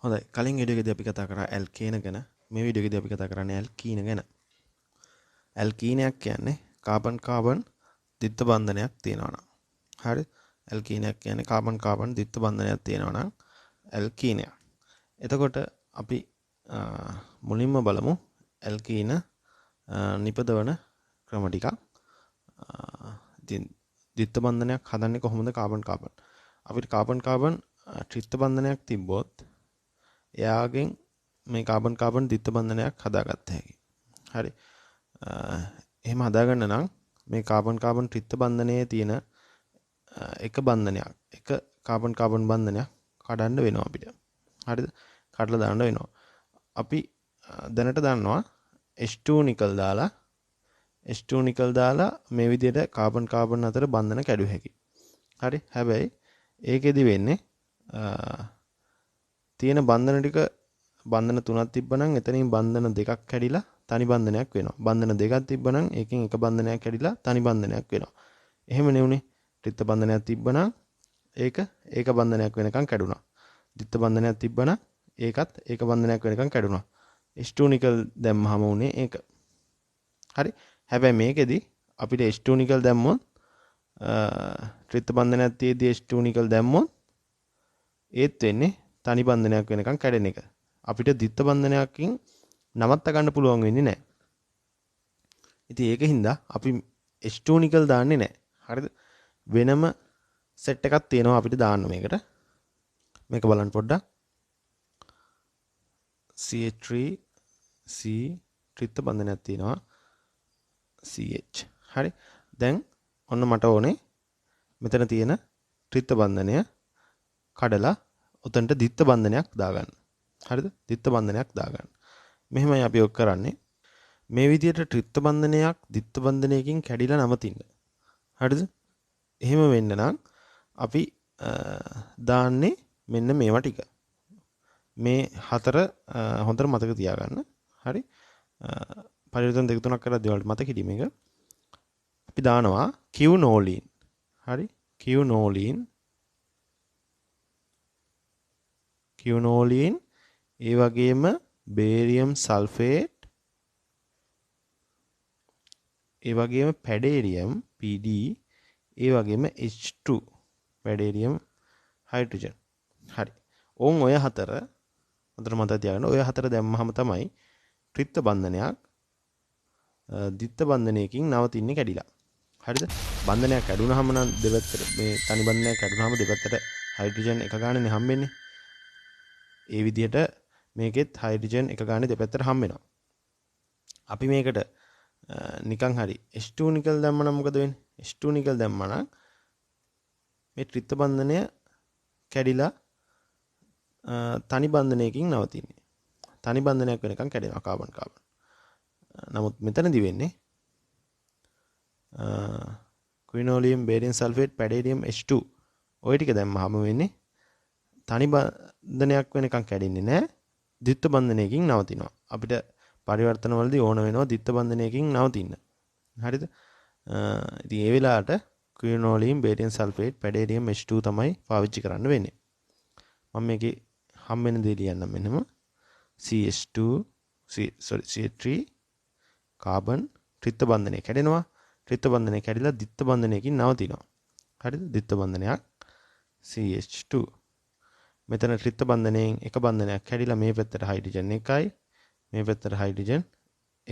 හොඳයි කලින් වීඩියෝ එකේදී අපි කතා කරා ඇල්කේන ගැන. මේ වීඩියෝ එකේදී අපි කතා කරන්නේ ඇල්කීන ගැන. ඇල්කීනයක් කියන්නේ කාබන් කාබන් ද්විත්ව බන්ධනයක් තියෙනවා නම්. හරි? ඇල්කීනයක් කියන්නේ කාබන් කාබන් ද්විත්ව බන්ධනයක් තියෙනවා නම් ඇල්කීනයක්. එතකොට අපි මුලින්ම බලමු ඇල්කීන නිපදවන ක්‍රම ටිකක්. ඉතින් ද්විත්ව බන්ධනයක් හදන්නේ කොහොමද කාබන් කාබන්? අපිට කාබන් කාබන් ත්‍රිත්ව බන්ධනයක් තිබ්බොත් එයාගෙන් මේ කාබන් කාබන් ද්විත්ව බන්ධනයක් හදාගත්ත හැකි. හරි. එහෙම හදාගන්න නම් මේ කාබන් කාබන් ත්‍රිත්ව බන්ධනයේ තියෙන එක බන්ධනයක් එක කාබන් කාබන් බන්ධනයක් කඩන්න වෙනවා අපිට. හරිද? කඩලා දාන්න වෙනවා. අපි දැනට දන්නවා H2 නිකල් දාලා මේ විදිහට කාබන් කාබන් අතර බන්ධන කැඩුව හැකි. හරි. හැබැයි ඒකෙදි වෙන්නේ තියෙන බන්ධන ටික බන්ධන තුනක් තිබ්බනම් එතනින් බන්ධන දෙකක් කැඩිලා තනි බන්ධනයක් වෙනවා. බන්ධන දෙකක් තිබ්බනම් ඒකෙන් එක බන්ධනයක් කැඩිලා තනි බන්ධනයක් වෙනවා. එහෙම නෙවුනේ. ත්‍රිත්ව බන්ධනයක් තිබ්බනම් ඒක බන්ධනයක් වෙනකන් කැඩුනා. ද්විත්ව බන්ධනයක් තිබ්බනම් ඒක බන්ධනයක් වෙනකන් කැඩුනා. H2 නිකල් දැම්මහම උනේ ඒක. හරි. හැබැයි මේකෙදි අපිට H2 නිකල් දැම්මොත් ත්‍රිත්ව බන්ධනයක් තියේදී H2 නිකල් දැම්මොත් ඒත් වෙන්නේ තනි බන්ධනයක් වෙනකන් කැඩෙන එක. අපිට ද්විත්ව බන්ධනයකින් නවත්ත ගන්න පුළුවන් වෙන්නේ නැහැ. ඉතින් ඒකින්ද අපි H2 නිකල් දාන්නේ නැහැ. හරිද? වෙනම සෙට් එකක් තියෙනවා අපිට දාන්න මේකට. මේක බලන්න පොඩ්ඩක්. CH3C ත්‍රිත්ව බන්ධනයක් තියෙනවා. CH. හරි. දැන් ඔන්න මට ඕනේ මෙතන තියෙන ත්‍රිත්ව බන්ධනය කඩලා උතන්ට ද්විත්ව බන්ධනයක් දාගන්න. හරිද? ද්විත්ව බන්ධනයක් දාගන්න. මෙහෙමයි අපි ඔක් කරන්නේ. මේ විදිහට ත්‍රිත්ව බන්ධනයක් ද්විත්ව බන්ධනයකින් කැඩිලා නවතින්න. හරිද? එහෙම වෙන්න නම් අපි දාන්නේ මෙන්න මේවා ටික. මේ හතර හොඳට මතක තියාගන්න. හරි? පරිවර්තන දෙක තුනක් කරලා දේවල් මතක හිටි මේක. අපි දානවා Quinoline. හරි? Quinoline ඒ වගේම බේරියම් සල්ෆේට් ඒ වගේම පැඩේරියම් PD ඒ වගේම H2 පැඩේරියම් හයිඩ්‍රජන්. හරි. ඕන් ඔය හතර හොඳට මතක තියාගන්න. ඔය හතර දැම්මහම තමයි ත්‍රිත්ව බන්ධනයක් ද්විත්ව බන්ධනයකින් නවතින්නේ කැඩිලා. හරිද? බන්ධනයක් කැඩුනහම නම් දෙපැත්තට මේ තනි බන්ධනයක් කැඩුනහම දෙපැත්තට හයිඩ්‍රජන් එක ගානේ හම්බෙන්නේ. ඒ විදිහට මේකෙත් හයිඩ්‍රජන් එක ගානේ දෙපැත්තට හම්බ වෙනවා. අපි මේකට නිකන් හරි H2 නිකල් දැම්ම නම් මොකද වෙන්නේ? H2 නිකල් දැම්ම නම් මේ ත්‍රිත්ව බන්ධනය කැඩිලා තනි බන්ධනයකින් නවතින්නේ. තනි බන්ධනයක් වෙනකන් කැඩෙනවා කාබන් කාබන්. නමුත් මෙතනදි වෙන්නේ ක්විනෝලියම් බේරියම් සල්ෆේට් පැඩේරියම් H2 ඔය ටික දැම්මහම වෙන්නේ තනි බන්ධනයක් වෙනකන් කැඩෙන්නේ නැහැ. ද්විත්ව බන්ධනයකින් නවතිනවා. අපිට පරිවර්තන වලදී ඕන වෙනවා ද්විත්ව බන්ධනයකින් නවතින්න. හරිද? ඉතින් ඒ වෙලාවට ක්විනෝලියම් බේරියම් සල්ෆේට් පැඩේරියම් H2 තමයි පාවිච්චි කරන්න වෙන්නේ. මම මේකේ හම් වෙන දේ ලියන්නම් මෙන්නම CH3 කාබන් ත්‍රිත්ව බන්ධනය කැඩෙනවා. ත්‍රිත්ව බන්ධනය කැඩිලා ද්විත්ව බන්ධනයකින් නවතිනවා. හරිද? ද්විත්ව බන්ධනයක් CH2. මෙතන ත්‍රිත්ව බන්ධනයෙන් එක බන්ධනයක් කැඩිලා මේ පැත්තට හයිඩ්‍රජන් එකයි මේ පැත්තට හයිඩ්‍රජන්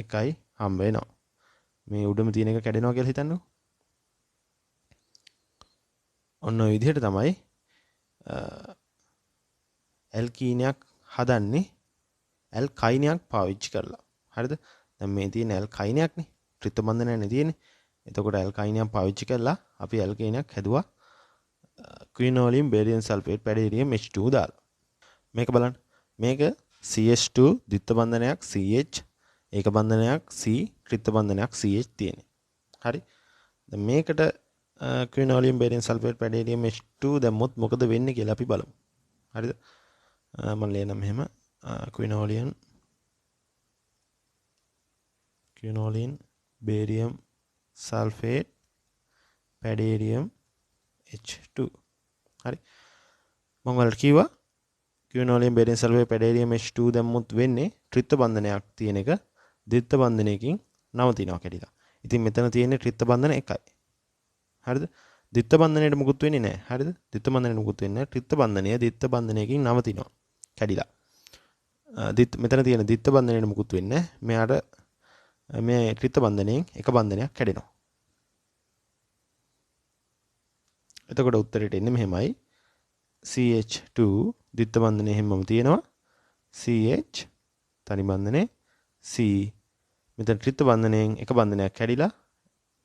එකයි හම්බ වෙනවා. මේ උඩම තියෙන එක කැඩෙනවා කියලා හිතන්නකෝ. ඔන්න ඔය විදිහට තමයි ඇල්කීනයක් හදන්නේ ඇල්කයිනයක් පාවිච්චි කරලා. හරිද? දැන් මේ තියෙන ඇල්කයිනයක්නේ ත්‍රිත්ව බන්ධනයනේ තියෙන්නේ. එතකොට ඇල්කයිනයක් පාවිච්චි කරලා අපි ඇල්කීනයක් හැදුවා ක්විනෝලියම් බේරියම් සල්ෆේට් පැඩේරියම් H2 දාලා. මේක බලන්න. මේක CH2 ද්විත්ව බන්ධනයක් CH ඒක බන්ධනයක් C ත්‍රිත්ව බන්ධනයක් CH තියෙන්නේ. හරි? දැන් මේකට ක්විනෝලියම් බේරියම් සල්ෆේට් පැඩේරියම් H2 දැම්මොත් මොකද වෙන්නේ කියලා අපි බලමු. හරිද? මම ලියනම් මෙහෙම ක්විනෝලියම් බේරියම් සල්ෆේට් පැඩේරියම් H2. හරි. මම වලට කිව්වා ක්විනෝලියම් බේරියම් සල්ෆේට් පැඩේරියම් H2 දැම්මුත් වෙන්නේ ත්‍රිත්ව බන්ධනයක් තියෙන එක ද්විත්ව බන්ධනයකින් නවතිනවා කැඩිලා. ඉතින් මෙතන තියෙන්නේ ත්‍රිත්ව බන්ධන එකයි. හරිද? ද්විත්ව බන්ධනයට මුකුත් වෙන්නේ නැහැ. හරිද? ද්විත්ව බන්ධනයට මුකුත් වෙන්නේ නැහැ. ත්‍රිත්ව බන්ධනය ද්විත්ව බන්ධනයකින් නවතිනවා කැඩිලා. මෙතන තියෙන ද්විත්ව බන්ධනයට මුකුත් වෙන්නේ නැහැ. මෙයාට මේ ත්‍රිත්ව බන්ධනයෙන් එක බන්ධනයක් කැඩෙනවා. එතකොට උත්තරයට එන්නේ මෙහෙමයි. CH2 ද්විත්ව බන්ධනයේ හැමම තියෙනවා. CH තනි බන්ධනේ C මෙතන ත්‍රිත්ව බන්ධනයෙන් එක බන්ධනයක් කැඩිලා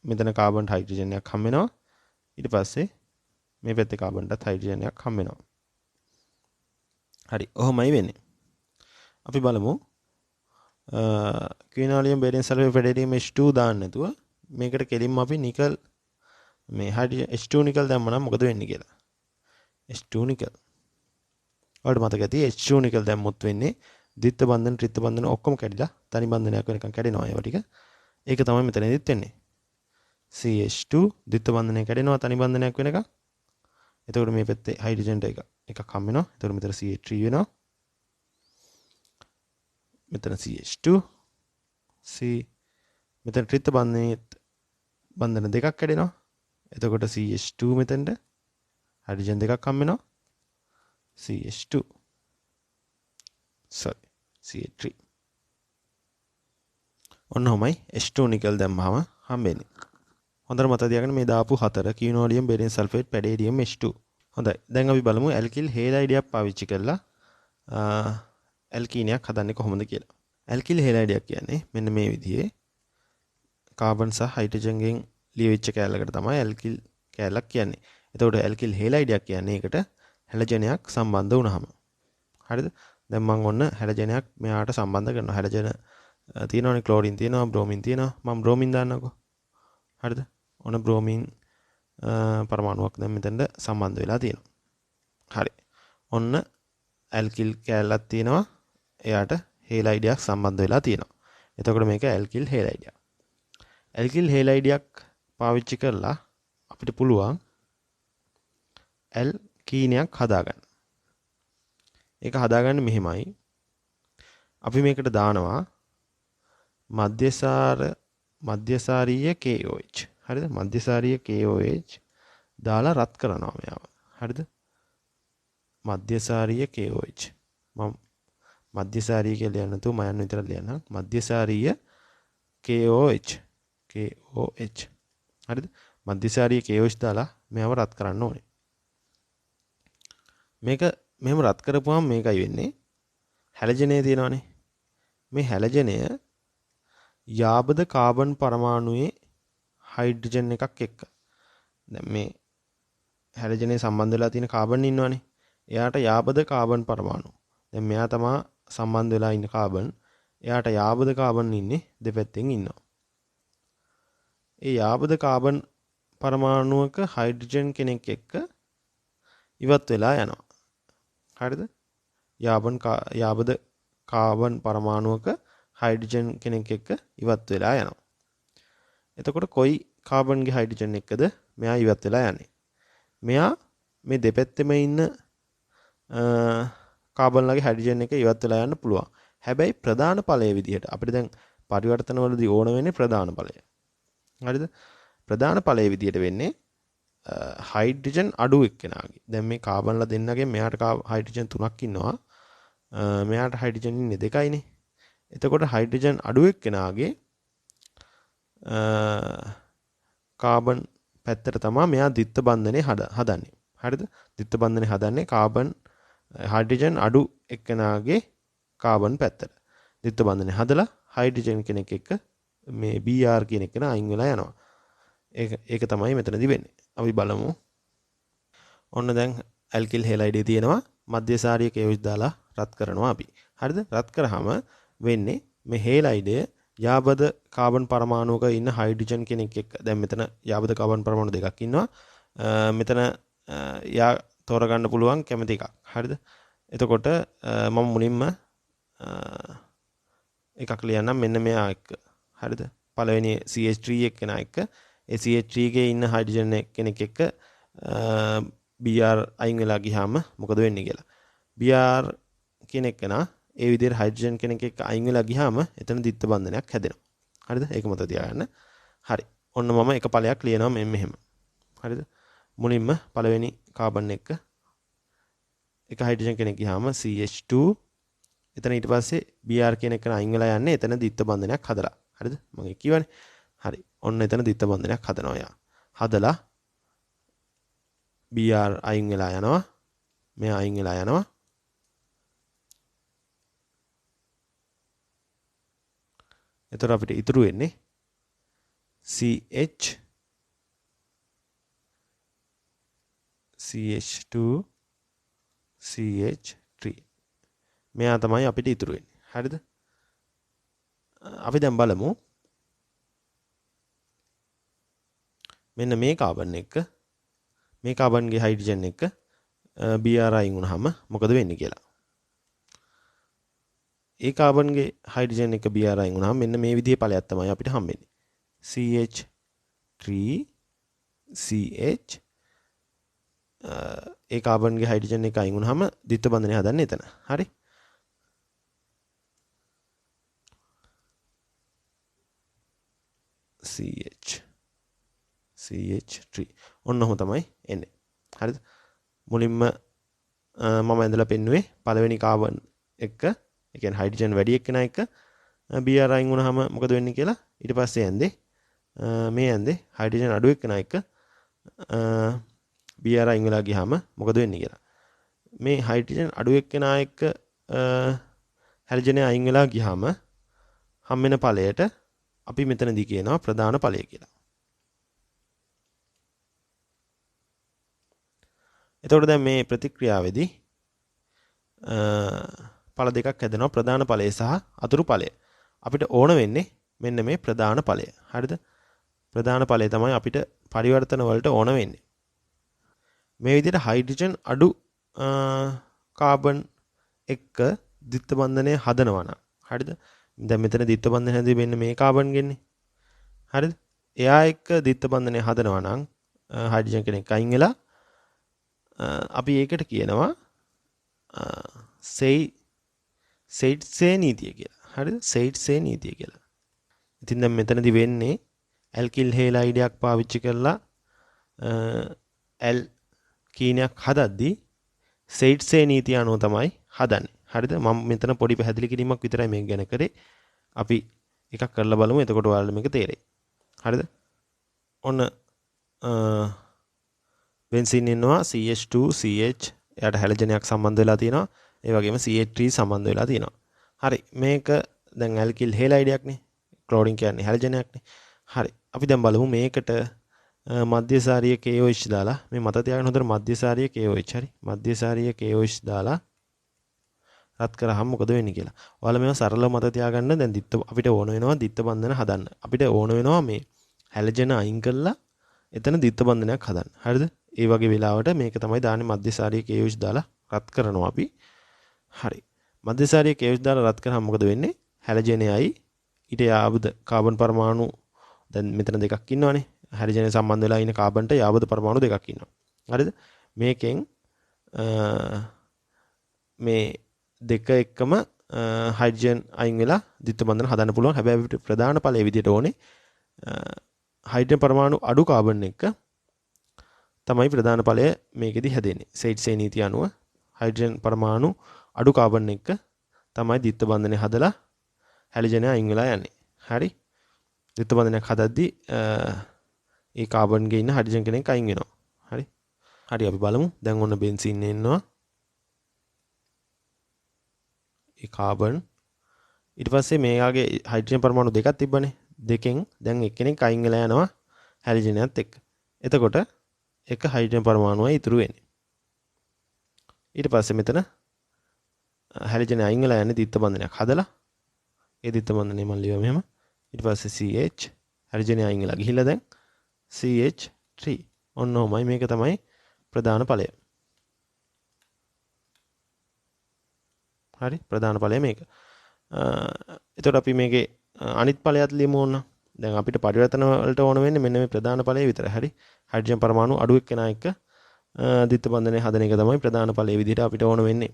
මෙතන කාබන් හයිඩ්‍රජන් එකක් හම්බ වෙනවා. ඊට පස්සේ මේ පැත්තේ කාබන්ටත් හයිඩ්‍රජන් එකක් හම්බ වෙනවා. හරි. ඔහොමයි වෙන්නේ. අපි බලමු ක්විනෝලියම් බේරියම් සල්ෆේට් පැඩේරියම් H2 දාන්න නැතුව මේකට කෙලින්ම අපි නිකල් මේ හයිඩ්‍රජන් H2 නිකල් දැම්ම නම් මොකද වෙන්නේ කියලා. H2 nickel. ඔයාලට මතක ඇති H2 නිකල් දැම්මොත් වෙන්නේ ද්විත්ව බන්ධන ත්‍රිත්ව බන්ධන ඔක්කොම කැඩිලා තනි බන්ධනයක් වෙනකන් කැඩෙනවා ඒවා ටික. ඒක තමයි මෙතනදිත් වෙන්නේ. CH2 ද්විත්ව බන්ධනය කැඩෙනවා තනි බන්ධනයක් වෙනකන්. එතකොට මේ පැත්තේ හයිඩ්‍රජන් එකක් හම්බ වෙනවා. එතකොට මෙතන CH3 වෙනවා. මෙතන CH2 C මෙතන ත්‍රිත්ව බන්ධන දෙකක් කැඩෙනවා. එතකොට CH2 මෙතනට හයිඩ්‍රජන් දෙකක් හම්බ වෙනවා. CH2 sorry CH3 ඔන්න ඔහමයි H2 නිකල් දැම්මම හම්බෙන්නේ. හොඳට මතක තියාගන්න මේ දාපු හතර ක්විනෝලියම් බේරියම් සල්ෆේට් පැඩේරියම් H2. හොඳයි. දැන් අපි බලමු ඇල්කිල් හේලයිඩයක් පාවිච්චි කරලා ඇල්කීනයක් හදන්නේ කොහොමද කියලා. ඇල්කිල් හේලයිඩයක් කියන්නේ මෙන්න මේ විදිහේ කාබන් සහ හයිඩ්‍රජන්ගෙන් ලියවිච්ච කෑල්ලකට තමයි ඇල්කිල් කෑල්ලක් කියන්නේ. එතකොට ඇල්කිල් හේලයිඩයක් කියන්නේ ඒකට හැලජනයක් සම්බන්ධ වුණාම. හරිද? දැන් මම ඔන්න හැලජනයක් මෙයාට සම්බන්ධ කරනවා. හැලජන තියෙනවනේ ක්ලෝරින් තියෙනවා, බ්‍රෝමින් තියෙනවා. මම බ්‍රෝමින් දාන්නකෝ. හරිද? ඔන්න බ්‍රෝමින් පරමාණුවක් දැන් මෙතනට සම්බන්ධ වෙලා තියෙනවා. හරි. ඔන්න ඇල්කිල් කෑල්ලක් තියෙනවා. එයාට හේලයිඩයක් සම්බන්ධ වෙලා තියෙනවා. එතකොට මේක ඇල්කිල් හේලයිඩයක්. ඇල්කිල් හේලයිඩයක් පාවිච්චි කරලා අපිට පුළුවන් ඇල්කීනයක් හදාගන්න. ඒක හදාගන්න මෙහෙමයි. අපි මේකට දානවා මධ්‍යසාරීය KOH. හරිද? මධ්‍යසාරීය KOH දාලා රත් කරනවා මෙයාව. හරිද? මධ්‍යසාරීය KOH. මම මධ්‍යසාරීය කියලා ලියන්න නැතුව මම යන්න විතර ලියන්නම්. මධ්‍යසාරීය KOH. KOH. හරිද? මධ්‍යසාරීය KOH දාලා මෙයාව රත් කරන්න ඕනේ. මේක මෙහෙම රත් කරපුවම මේකයි වෙන්නේ. හැලජනය තියෙනවානේ. මේ හැලජනය යාබද කාබන් පරමාණුවේ හයිඩ්‍රජන් එකක් එක්ක. දැන් මේ හැලජනයේ සම්බන්ධ වෙලා තියෙන කාබන් ඉන්නවනේ. එයාට යාබද කාබන් පරමාණු. දැන් මෙයා තමයි සම්බන්ධ වෙලා ඉන්න කාබන්. එයාට යාබද කාබන් ඉන්නේ දෙපැත්තෙන් ඉන්නවා. ඒ යාබද කාබන් පරමාණුවක හයිඩ්‍රජන් කෙනෙක් එක්ක ඉවත් වෙලා යනවා. හරිද? යාබද කාබන් පරමාණුවක හයිඩ්‍රජන් කෙනෙක් එක්ක ඉවත් වෙලා යනවා. එතකොට කොයි කාබන්ගේ හයිඩ්‍රජන් එක්කද මෙයා ඉවත් වෙලා යන්නේ? මෙයා මේ දෙපැත්තෙම ඉන්න කාබන්ලගේ හයිඩ්‍රජන් එක ඉවත් වෙලා යන්න පුළුවන්. හැබැයි ප්‍රධාන ඵලයේ විදිහට අපිට දැන් පරිවර්තන වලදී ඕන වෙන්නේ ප්‍රධාන ඵලය. හරිද? ප්‍රධාන ඵලයේ විදිහට වෙන්නේ හයිඩ්‍රජන් අඩු එක්කෙනාගේ. දැන් මේ කාබන්ලා දෙන්නගේ මෙයාට හයිඩ්‍රජන් 3ක් ඉන්නවා. මෙයාට හයිඩ්‍රජන් ඉන්නේ 2යිනේ. එතකොට හයිඩ්‍රජන් අඩු එක්කෙනාගේ කාබන් පැත්තට තමයි මෙයා ද්විත්ව බන්ධනේ හදන්නේ. හරිද? ද්විත්ව බන්ධනේ හදන්නේ කාබන් හයිඩ්‍රජන් අඩු එක්කෙනාගේ කාබන් පැත්තට. ද්විත්ව බන්ධනේ හදලා හයිඩ්‍රජන් කෙනෙක් එක්ක මේ Br කියන එක අයින් වෙලා යනවා. ඒක තමයි මෙතනදී වෙන්නේ. අපි බලමු. ඔන්න දැන් ඇල්කිල් හෙලයිඩේ තියෙනවා. මධ්‍යසාරීය KOH දාලා රත් කරනවා අපි. හරිද? රත් කරාම වෙන්නේ මේ හෙලයිඩය යාබද කාබන් පරමාණුවක ඉන්න හයිඩ්‍රජන් කෙනෙක් එක්ක. දැන් මෙතන යාබද කාබන් පරමාණු දෙකක් ඉන්නවා. මෙතන යා තෝරගන්න පුළුවන් කැමති එකක්. හරිද? එතකොට මම මුලින්ම එකක් ලියන්නම් මෙන්න මෙයා එක්ක. හරිද? පළවෙනි CH3 එක්කෙනා එක්ක ඒ CH3 ගේ ඉන්න හයිඩ්‍රජන් කෙනෙක් එක්ක Br අයින් වෙලා ගියාම මොකද වෙන්නේ කියලා. Br කියන එක නා ඒ විදිහට හයිඩ්‍රජන් කෙනෙක් එක්ක අයින් වෙලා ගියාම එතන ද්විත්ව බන්ධනයක් හැදෙනවා. හරිද? ඒක මතක තියාගන්න. හරි. ඔන්න මම එක ඵලයක් ලියනවා මෙහෙම. හරිද? මුලින්ම පළවෙනි කාබන් එක හයිඩ්‍රජන් කෙනෙක් ගියාම CH2 එතන ඊට පස්සේ Br කියන එක අයින් වෙලා යන්නේ එතන ද්විත්ව බන්ධනයක් හදලා. හරිද? මම කියවනේ. හරි. ඔන්න එතන ද්විත්ව බන්ධනයක් හදනවා යා. හදලා Br අයින් වෙලා යනවා. මෙයා අයින් වෙලා යනවා. එතකොට අපිට ඉතුරු වෙන්නේ CH2 CH3 මෙයා තමයි අපිට ඉතුරු වෙන්නේ. හරිද? අපි දැන් බලමු මෙන්න මේ කාබන් එක මේ කාබන්ගේ හයිඩ්‍රජන් එක Br අයින් වුණාම මොකද වෙන්නේ කියලා. ඒ කාබන්ගේ හයිඩ්‍රජන් එක Br අයින් වුණාම මෙන්න මේ විදිහේ ඵලයක් තමයි අපිට හම්බෙන්නේ. CH3 CH ඒ කාබන්ගේ හයිඩ්‍රජන් එක අයින් වුණාම ද්විත්ව බන්ධනය හදන්නේ එතන. හරි? CH3 ඔන්න ඔහොම තමයි එන්නේ. හරිද? මුලින්ම මම ඇඳලා පෙන්නුවේ පළවෙනි කාබන් එක ඒ කියන්නේ හයිඩ්‍රජන් වැඩි එක්කෙනා එක Br අයින් වුණාම මොකද වෙන්නේ කියලා. ඊට පස්සේ ඇඳේ මේ ඇඳේ හයිඩ්‍රජන් අඩු එක්කෙනා එක Br අයින් වෙලා ගියාම මොකද වෙන්නේ කියලා. මේ හයිඩ්‍රජන් අඩු එක්කෙනා එක හැලජනය අයින් වෙලා ගියාම හම් වෙන ඵලයට අපි මෙතනදී කියනවා ප්‍රධාන ඵලය කියලා. එතකොට දැන් මේ ප්‍රතික්‍රියාවේදී ඵල දෙකක් හැදෙනවා ප්‍රධාන ඵලය සහ අතුරු ඵලය. අපිට ඕන වෙන්නේ මෙන්න මේ ප්‍රධාන ඵලය. හරිද? ප්‍රධාන ඵලය තමයි අපිට පරිවර්තන වලට ඕන වෙන්නේ. මේ විදිහට හයිඩ්‍රජන් අඩු කාබන් එක්ක ද්විත්ව බන්ධනය හදනවා නම් හරිද? දැන් මෙතන ද්විත්ව බන්ධනය හැදී වෙන්නේ මේ කාබන් ගෙන්නේ. හරිද? එයා එක්ක ද්විත්ව බන්ධනය හදනවා නම් හයිඩ්‍රජන් කෙනෙක් අයින් වෙලා අපි ඒකට කියනවා සෙයිඩ්සේ නීතිය කියලා. හරිද? සෙයිඩ්සේ නීතිය කියලා. ඉතින් දැන් මෙතනදී වෙන්නේ ඇල්කිල් හේලයිඩයක් පාවිච්චි කරලා ඇල් කීනයක් හදද්දී සෙයිඩ්සේ නීතිය අනුව තමයි හදන්නේ. හරිද? මම මෙතන පොඩි පැහැදිලි කිරීමක් විතරයි මේක ගැන කරේ. අපි එකක් කරලා බලමු. එතකොට ඔයාලට මේක තේරෙයි. හරිද? ඔන්න බෙන්සීන් ඉන්නවා CH2 CH එයාට හැලජනයක් සම්බන්ධ වෙලා තියෙනවා. ඒ වගේම CH3 සම්බන්ධ වෙලා තියෙනවා. හරි. මේක දැන් ඇල්කිල් හේලයිඩයක් නේ. ක්ලෝරින් කියන්නේ හැලජනයක් නේ. හරි. අපි දැන් බලමු මේකට මධ්‍යසාරීය KOH දාලා මේ මත තියාගන්න හොඳට මධ්‍යසාරීය KOH හරි. මධ්‍යසාරීය KOH දාලා රත් කරාම මොකද වෙන්නේ කියලා. ඔයාලා මේවා සරලව මත තියාගන්න. දැන් අපිට ඕන වෙනවා ද්විත්ව බන්ධන හදන්න. අපිට ඕන වෙනවා මේ හැලජන අයින් කරලා එතන ද්විත්ව බන්ධනයක් හදන්න. හරිද? ඒ වගේ වෙලාවට මේක තමයි දාන්නේ මධ්‍යසාරීය KOH දාලා රත් කරනවා අපි. හරි. මධ්‍යසාරීය KOH දාලා රත් කරාම මොකද වෙන්නේ? හැලජනයයි ඊට යාබද කාබන් පරමාණු දැන් මෙතන දෙකක් ඉන්නවනේ. හැලජනය සම්බන්ධ වෙලා ඉන්න කාබන්ට යාබද පරමාණු දෙකක් ඉන්නවා. හරිද? මේකෙන් මේ දෙක එක්කම හයිඩ්‍රජන් අයින් වෙලා ද්විත්ව බන්ධන හදන්න පුළුවන්. හැබැයි අපිට ප්‍රධාන ඵලයේ විදිහට ඕනේ හයිඩ්‍රජන් පරමාණු අඩු කාබන් එක තමයි ප්‍රධාන ඵලය මේකෙදි හැදෙන්නේ. සෙයිඩ්සේ නීතිය අනුව හයිඩ්‍රජන් පරමාණු අඩු කාබන් එක තමයි ද්විත්ව බන්ධනය හදලා හැලජනය අයින් වෙලා යන්නේ. හරි? ද්විත්ව බන්ධනයක් හදද්දී ඒ කාබන්ගේ ඉන්න හයිඩ්‍රජන් කෙනෙක් අයින් වෙනවා. හරි? හරි අපි බලමු. දැන් ඔන්න බෙන්සීන් එන්නවා. ඒ කාබන් ඊට පස්සේ මේයාගේ හයිඩ්‍රජන් පරමාණු දෙකක් තිබ්බනේ. දෙකෙන් දැන් එක්කෙනෙක් අයින් වෙලා යනවා හැලජනයත් එක්ක. එතකොට එක හයිඩ්‍රජන් පරමාණුවයි ඉතුරු වෙන්නේ. ඊට පස්සේ මෙතන හැලජන අයින් වෙලා යන්නේ ද්විත්ව බන්ධනයක් හදලා. ඒ ද්විත්ව බන්ධනය මම ලියුවා මෙහෙම. ඊට පස්සේ CH හැලජන අයින් වෙලා ගිහිල්ලා දැන් CH3. ඔන්න ඔහමයි මේක තමයි ප්‍රධාන ඵලය. හරි? ප්‍රධාන ඵලය මේක. එතකොට අපි මේකේ අනිත් ඵලයත් ලියමු ඕන. දැන් අපිට පරිවර්තන වලට ඕන වෙන්නේ මෙන්න මේ ප්‍රධාන ඵලය විතරයි. හරි? හයිඩ්‍රජන් පරමාණු අඩු එක්කෙනා එක්ක ද්විත්ව බන්ධනය හදන එක තමයි ප්‍රධාන ඵලයේ විදිහට අපිට ඕන වෙන්නේ.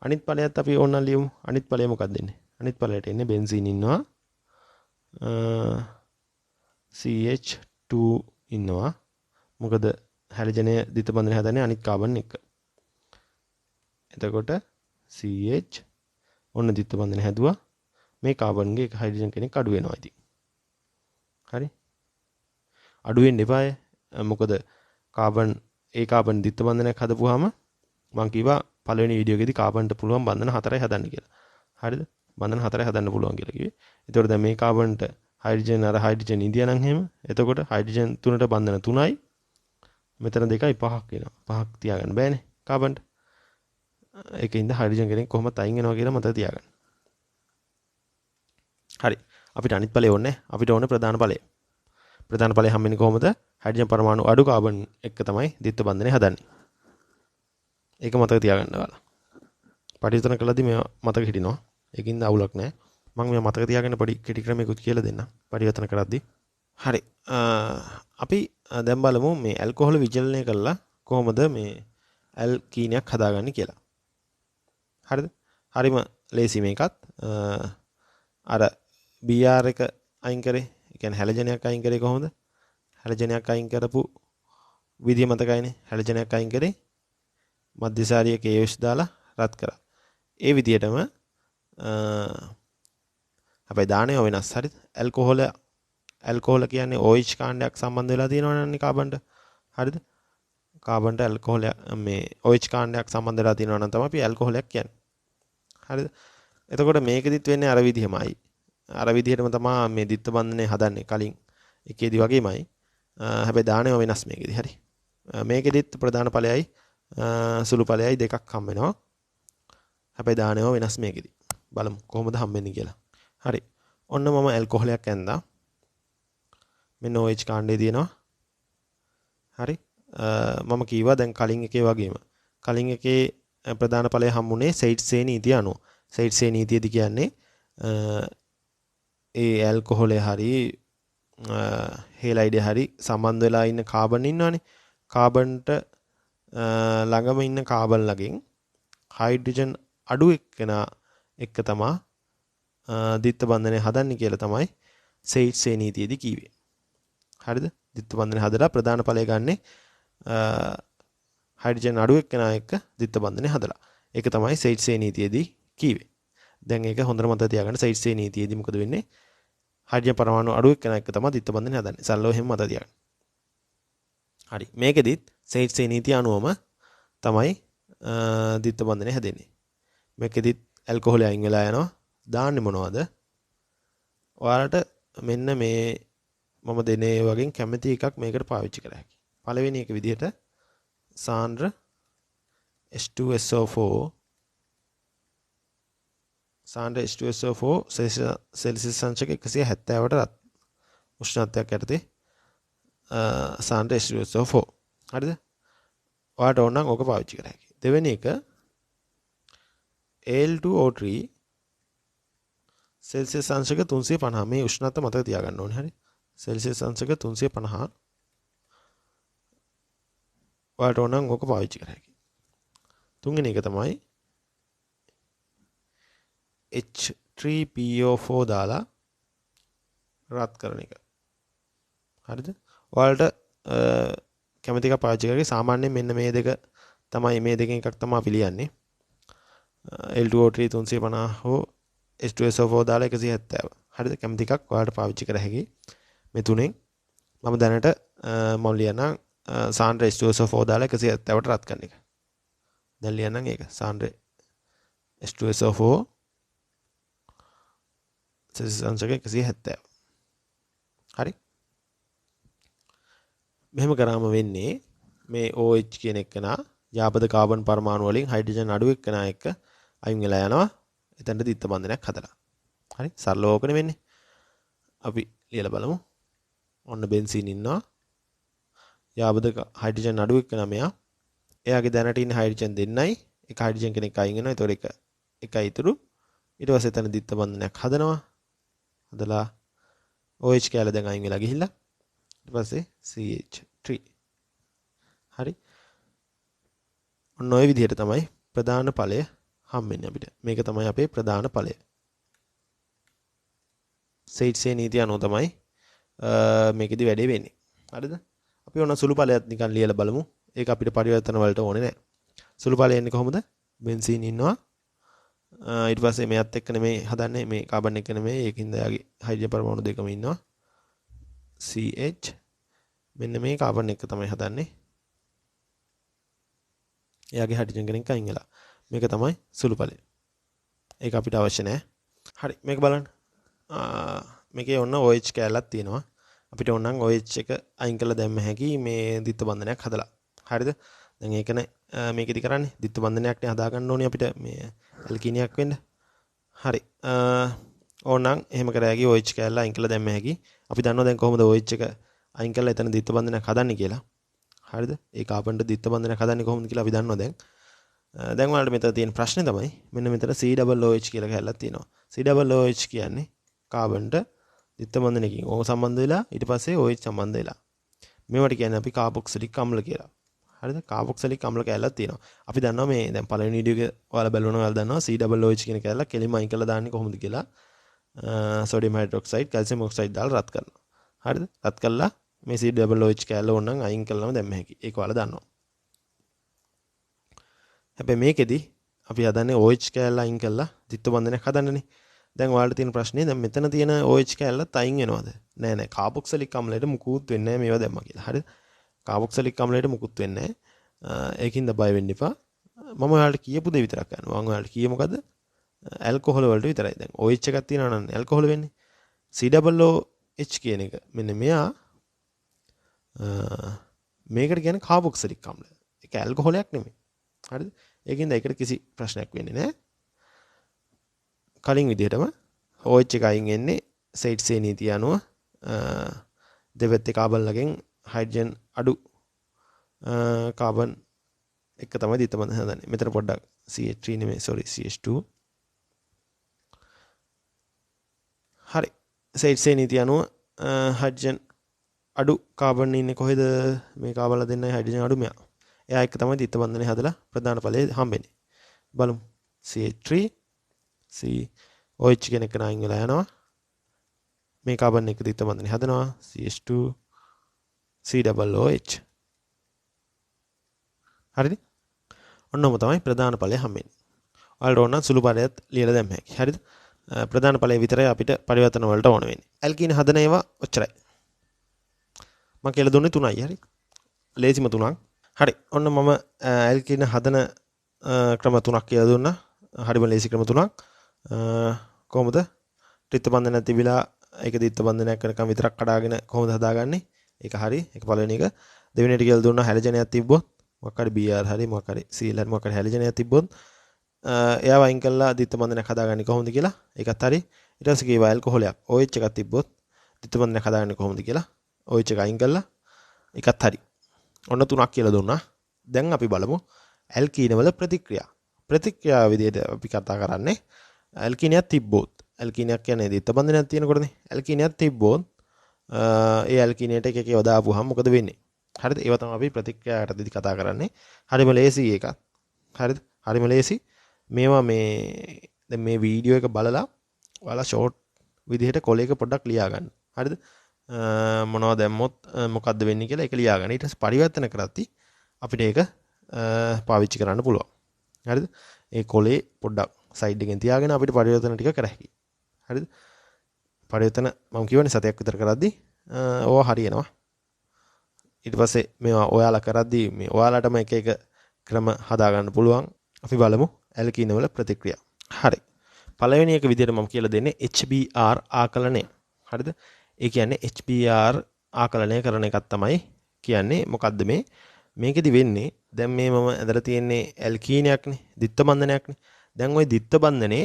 අනිත් ඵලයත් අපි ඕනනම් ලියමු. අනිත් ඵලය මොකක්ද දෙන්නේ? අනිත් ඵලයට එන්නේ බෙන්සීන් ඉන්නවා. CH2 ඉන්නවා. මොකද හැලජනය දිත්ත බන්ධනය හදන්නේ අනිත් කාබන් එක. එතකොට CH ඔන්න දිත්ත බන්ධනය හැදුවා. මේ කාබන්ගේ එක හයිඩ්‍රජන් කෙනෙක් අඩු වෙනවා ඉතින්. හරි? අඩු වෙන්න එපාය. මොකද කාබන් දිත්ත බන්ධනයක් හදපුවාම මම කිව්වා පළවෙනි වීඩියෝ එකේදී කාබන්ට පුළුවන් බන්ධන 4යි හදන්න කියලා. හරිද? බන්ධන 4යි හදන්න පුළුවන් කියලා කිව්වේ. ඒතකොට දැන් මේ කාබන්ට හයිඩ්‍රජන් ඉන්දියා නම් එහෙම. එතකොට හයිඩ්‍රජන් 3ට බන්ධන 3යි. මෙතන 2යි 5ක් වෙනවා. 5ක් තියාගන්න බෑනේ කාබන්ට. ඒකින්ද හයිඩ්‍රජන් කෙනෙක් කොහොමද අයින් වෙනවා කියලා මතක තියාගන්න. හරි. අපිට අනිත් ඵලය ඕනේ. අපිට ඕනේ ප්‍රධාන ඵලය. ප්‍රධාන ඵලය හම්බෙන්නේ කොහොමද? හයිඩ්‍රජන් පරමාණු අඩු කාබන් එක්ක තමයි ද්විත්ව බන්ධනය හදන්නේ. ඒක මතක තියාගන්න ඔයාලා. පරිවර්තන කළාදී මේ මතක හිටිනවා. ඒකින්ද අවුලක් නැහැ. මම මේ මතක තියාගන්න පොඩි කෙටි ක්‍රමයකට කියලා දෙන්නම්. පරිවර්තන කරද්දී. හරි. අපි දැන් බලමු මේ ඇල්කොහොල විචලනය කළා කොහොමද මේ ඇල්කීනයක් හදාගන්නේ කියලා. හරිද? හරිම ලේසි මේකත්. අර BR එක අයින් කරේ. ඒ කියන්නේ හැලජනයක් අයින් කරේ කොහොමද? හැලජනයක් අයින් කරපු විදිය මතකයිනේ. හැලජනයක් අයින් කරේ මධ්‍යසාරිය KOH දාලා රත් කරා. ඒ විදියටම හැබැයි දාණය වෙනස්. හරිද? ඇල්කොහොල කියන්නේ OH කාණ්ඩයක් සම්බන්ධ වෙලා තියෙනවනේ කාබන්ට. හරිද? කාබන්ට ඇල්කොහොල මේ OH කාණ්ඩයක් සම්බන්ධ වෙලා තියෙනවා නම් තමයි අපි ඇල්කොහොලයක් කියන්නේ. හරිද? එතකොට මේකෙදිත් වෙන්නේ අර විදිහමයි. අර විදිහටම තමයි මේ ද්විත්ව බන්ධනය හදන්නේ කලින් එකේදී වගේමයි. හැබැයි දාණය වෙනස් මේකෙදි. හරි. මේකෙදිත් ප්‍රධාන ඵලයයි සුළු ඵලයයි දෙකක් හම් වෙනවා. හැබැයි දාණය වෙනස් මේකෙදි. බලමු කොහොමද හම්බෙන්නේ කියලා. හරි. ඔන්න මම ඇල්කොහොලයක් ඇන්දා. මෙන්න OH කාණ්ඩය තියෙනවා. හරි. මම කීවා දැන් කලින් එකේ වගේම. කලින් එකේ ප්‍රධාන ඵලය හම්බුනේ සයිඩ්සේ නීතිය අනුව. සයිඩ්සේ නීතියදී කියන්නේ ඒ ඇල්කොහොලේ හරි හේලයිඩේ හරි සම්බන්ධ වෙලා ඉන්න කාබන් ඉන්නවනේ. කාබන්ට ළඟම ඉන්න කාබන් ළඟින් හයිඩ්‍රජන් අඩු එක්කෙනා එක්ක තමයි ද්විත්ව බන්ධනය හදන්නේ කියලා තමයි සයිඩ්සේ නීතියේදී කිව්වේ. හරිද? ද්විත්ව බන්ධනය හදලා ප්‍රධාන ඵලය ගන්නෙ හයිඩ්‍රජන් අඩු එක්කෙනා එක්ක ද්විත්ව බන්ධනය හදලා. ඒක තමයි සයිඩ්සේ නීතියේදී කිව්වේ. දැන් ඒක හොඳට මතක තියාගන්න. සයිඩ්සේ නීතියේදී මොකද වෙන්නේ? හයිඩ්‍රජන් පරමාණු අඩු එක්කෙනා එක්ක තමයි ද්විත්ව බන්ධනය හදන්නේ. සරලව එහෙම මතක තියාගන්න. හරි. මේකෙදිත් සයිඩ්සේ නීතිය අනුවම තමයි ද්විත්ව බන්ධනය හැදෙන්නේ. මේකෙදිත් ඇල්කොහොල අයින් වෙලා යනවා. දාන්නේ මොනවද? ඔයාලට මෙන්න මේ මම දෙනේ වගේ කැමති එකක් මේකට පාවිච්චි කර හැකියි. පළවෙනි එක විදිහට සාන්ද්‍ර H2SO4 සෙල්සියස් අංශක 170ට උෂ්ණත්වයක් යටතේ සාන්ද්‍ර H2SO4. හරිද? ඔයාලට ඕන නම් ඕක පාවිච්චි කර හැකියි. දෙවෙනි එක Al2O3 සෙල්සියස් අංශක 350. මේ උෂ්ණත්ව මතක තියාගන්න ඕනේ. හරි? සෙල්සියස් අංශක 350. ඔයාලට ඕන නම් ඕක පාවිච්චි කර හැකියි. තුන්වෙනි එක තමයි H3PO4 දාලා රත් කරන එක. හරිද? ඔයාලට කැමති එක පාවිච්චි කරගේ. සාමාන්‍යයෙන් මෙන්න මේ දෙක තමයි මේ දෙකෙන් එකක් තමයි අපි ලියන්නේ. L2O3 350 හෝ H2SO4 දාලා 170. හරිද? කැමති එකක් ඔයාලට පාවිච්චි කර හැකියි. මේ තුනෙන් මම දැනට මම ලියනවා සාන්ද්‍ර H2SO4 දාලා 170ට රත් කරන එක. දැන් ලියන්නම් ඒක. සාන්ද්‍ර H2SO4 සෙල්සියස් අංශක 170. හරි? මෙහෙම කරාම වෙන්නේ මේ OH කියන එකනා යාපද කාබන් පරමාණු වලින් හයිඩ්‍රජන් අඩු එක්කනා එක්ක අයින් වෙලා යනවා. එතනට ද්විත්ව බන්ධනයක් හදලා. හරි? සරලව ඕකනේ වෙන්නේ. අපි ලියලා බලමු. ඔන්න බෙන්සීන් ඉන්නවා. යාපද හයිඩ්‍රජන් අඩු එක්කනා මෙයා. එයාගේ දැනට ඉන්න හයිඩ්‍රජන් දෙන්නයි. එක හයිඩ්‍රජන් කෙනෙක් අයින් වෙනවා. ඒතකොට එකයි ඉතුරු. ඊට පස්සේ එතන ද්විත්ව බන්ධනයක් හදනවා. හදලා OH කැල දැන් අයින් වෙලා ගිහිල්ලා ඊට පස්සේ CH3. හරි. ඔන්න ඔය විදිහට තමයි ප්‍රධාන ඵලය හම්බෙන්නේ අපිට. මේක තමයි අපේ ප්‍රධාන ඵලය. සෙයිට්සේ නීතිය අනුව තමයි මේකෙදි වැඩේ වෙන්නේ. හරිද? අපි ඔන්න සුළු ඵලයක් නිකන් ලියලා බලමු. ඒක අපිට පරිවර්තන වලට ඕනේ නැහැ. සුළු ඵලය එන්නේ කොහොමද? බෙන්සීන් ඉන්නවා. ඊට පස්සේ මෙයත් එක්ක නෙමෙයි හදන්නේ මේ කාබන් එක නෙමෙයි. ඒකින්ද යාගේ හයිඩ්‍රජන් පරමාණු දෙකම ඉන්නවා. CH මෙන්න මේ කාබන් එක තමයි හදන්නේ. එයාගේ හයිඩ්‍රජන් කෙනෙක් අයින් වෙලා. මේක තමයි සුළු ඵලය. ඒක අපිට අවශ්‍ය නැහැ. හරි මේක බලන්න. මේකේ ඔන්න OH කැලලක් තියෙනවා. අපිට ඕනනම් OH එක අයින් කරලා දැම්ම හැකි මේ දිත්ත බන්ධනයක් හදලා. හරිද? දැන් ඒකනේ මේකෙදි කරන්නේ දිත්ත බන්ධනයක් නේ හදා ගන්න ඕනේ අපිට මේ ඇල්කීනියක් වෙන්න. හරි. ඕනනම් එහෙම කර හැකි OH කැලල අයින් කරලා දැම්ම හැකි. අපි දන්නවා දැන් කොහොමද OH එක අයින් කරලා එතන දිත්ත බන්ධනයක් හදන්නේ කියලා. හරිද? ඒ කාබන්ට දිත්ත බන්ධනයක් හදන්නේ කොහොමද කියලා අපි දන්නවා දැන්. දැන් ඔයාලට මෙතන තියෙන ප්‍රශ්නේ තමයි මෙන්න මෙතන COOH කියලා කැලලක් තියෙනවා. COOH කියන්නේ කාබන්ට දිත්ත බන්ධනයකින් ඕක සම්බන්ධ වෙලා ඊට පස්සේ OH සම්බන්ධ වෙලා. මේවට කියන්නේ අපි කාබොක්සිලික් අම්ල කියලා. හරිද? කාබොක්සිලික් අම්ල කැලලක් තියෙනවා. අපි දන්නවා මේ දැන් පළවෙනි වීඩියෝ එක ඔයාලා බලනවා ඔයාලා දන්නවා COOH කියන කැලල කෙලින්ම අයින් කරලා දාන්නේ කොහොමද කියලා. සෝඩියම් හයිඩ්‍රොක්සයිඩ් කැල්සියම් ඔක්සයිඩ් දාලා රත් කරනවා. හරිද? රත් කළා මේ COOH කැලල ඕනනම් අයින් කළාම දැම්ම හැකි. ඒක ඔයාලා දන්නවා. හැබැයි මේකෙදි අපි හදන්නේ OH කැලල අයින් කළා දිත්ත බන්ධනයක් හදන්නනේ. දැන් ඔයාලට තියෙන ප්‍රශ්නේ දැන් මෙතන තියෙන OH කැලලත් අයින් වෙනවද? නෑ නෑ කාබොක්සිලික් අම්ලයට මුකුත් වෙන්නේ නෑ මේවා දැම්මා කියලා. හරිද? කාබොක්සිලික් අම්ලයට මුකුත් වෙන්නේ නෑ. ඒකින්ද බය වෙන්න එපා. මම ඔයාලට කියපු දේ විතරක් කරනවා. මම ඔයාලට කියේ මොකද්ද? ඇල්කොහොල් වලට විතරයි. දැන් OH එකක් තියෙනවා නම් ඇල්කොහොල් වෙන්නේ. COOH කියන එක මෙන්න මෙයා මේකට කියන්නේ කාබොක්සිලික් අම්ල. ඒක ඇල්කොහොලයක් නෙමෙයි. හරිද? ඒකින්ද ඒකට කිසි ප්‍රශ්නයක් වෙන්නේ නෑ. කලින් විදිහටම OH එක අයින් වෙන්නේ සෙයිට්සේ නීතිය අනුව දෙපැත්තේ කාබන්ලගෙන් හයිඩ්‍රජන් අඩු කාබන් එක තමයි දිත්ත බන්ධන හදන්නේ. මෙතන පොඩ්ඩක් CH3 නෙමෙයි sorry CH2. හරි. සෙයිට්සේ නීතිය අනුව හයිඩ්‍රජන් අඩු කාබන් ඉන්නේ කොහෙද? මේ කාබන්ලා දෙන්නයි හයිඩ්‍රජන් අඩු මෙයා. එයා එක තමයි දිත්ත බන්ධනේ හදලා ප්‍රධාන ඵලයේ හම්බෙන්නේ. බලමු. CH3 OH කියන එක නයින් වෙලා යනවා. මේ කාබන් එක දිත්ත බන්ධනේ හදනවා. CH2 COOH. හරිද? ඔන්නම තමයි ප්‍රධාන ඵලය හම්බෙන්නේ. ඔයාලට ඕන නම් සුළු ඵලයක් ලියලා දැම්ම හැකි. හරිද? ප්‍රධාන ඵලය විතරයි අපිට පරිවර්තන වලට ඕන වෙන්නේ. ඇල්කීන හදන ඒවා ඔච්චරයි. මම කියලා දුන්නේ 3යි. හරි? ලේසිම 3ක්. හරි. ඔන්න මම ඇල්කීන හදන ක්‍රම 3ක් කියලා දුන්නා. හරිම ලේසි ක්‍රම 3ක්. කොහොමද ත්‍රිත්ව බන්ධනයක් තිබිලා ඒක දිත්ව බන්ධනයක් කරනකම් විතරක් කඩාගෙන කොහොමද හදාගන්නේ? ඒක හරි. ඒක පළවෙනි එක. දෙවෙනි එක කියලා දුන්නා හැලජනයක් තිබ්බොත් මොකක් හරි Br හරි මොකක් හරි Cl හරි මොකක් හරි හැලජනයක් තිබ්බොත් එයා වයින් කරලා දිත්ව බන්ධනයක් හදාගන්නේ කොහොමද කියලා. ඒකත් හරි. ඊට පස්සේ කීවා ඇල්කොහොලයක් OH එකක් තිබ්බොත් දිත්ව බන්ධනයක් හදාගන්නේ කොහොමද කියලා. OH එක අයින් කරලා ඒකත් හරි. ඔන්න 3ක් කියලා දුන්නා. දැන් අපි බලමු ඇල්කීන වල ප්‍රතික්‍රියා. ප්‍රතික්‍රියා විදිහට අපි කතා කරන්නේ ඇල්කීනයක් තිබ්බොත් ඇල්කීනයක් කියන්නේ දිත්ත බන්ධනයක් තියෙනකොටනේ ඇල්කීනයක් තිබ්බොත් ඒ ඇල්කීනයට එක එක යොදාපුවාම මොකද වෙන්නේ? හරිද? ඒව තමයි අපි ප්‍රතික්‍රියාවටදී කතා කරන්නේ. හරිම ලේසි එකක්. හරිද? හරිම ලේසි. මේවා දැන් මේ වීඩියෝ එක බලලා ඔයාලා ෂෝට් විදිහට කොලයක පොඩ්ඩක් ලියා ගන්න. හරිද? මොනවද දැම්මොත් මොකද්ද වෙන්නේ කියලා ඒක ලියා ගන්න. ඊට පස්සේ පරිවර්තන කරද්දී අපිට ඒක පාවිච්චි කරන්න පුළුවන්. හරිද? ඒ කොලේ පොඩ්ඩක් සයිඩ් එකෙන් තියාගෙන අපිට පරිවර්තන ටික කර හැකියි. හරිද? පරිවර්තන මම කියවනේ සතියක් විතර කරද්දී ඕවා හරියනවා. ඊට පස්සේ මේවා ඔයාලා කරද්දී මේ ඔයාලටම එක එක ක්‍රම හදා ගන්න පුළුවන්. අපි බලමු ඇල්කීන වල ප්‍රතික්‍රියා. හරි. පළවෙනි එක විදිහට මම කියලා දෙන්නේ HBr ආකලනය. හරිද? ඒ කියන්නේ HBr ආකලනය කරන එකක් තමයි කියන්නේ. මොකද්ද මේ? මේකෙදි වෙන්නේ දැන් මේ මම ඇදලා තියෙන්නේ ඇල්කීනයක්නේ, දිත්ත බන්ධනයක්නේ. දැන් ওই දිත්ත බන්ධනේ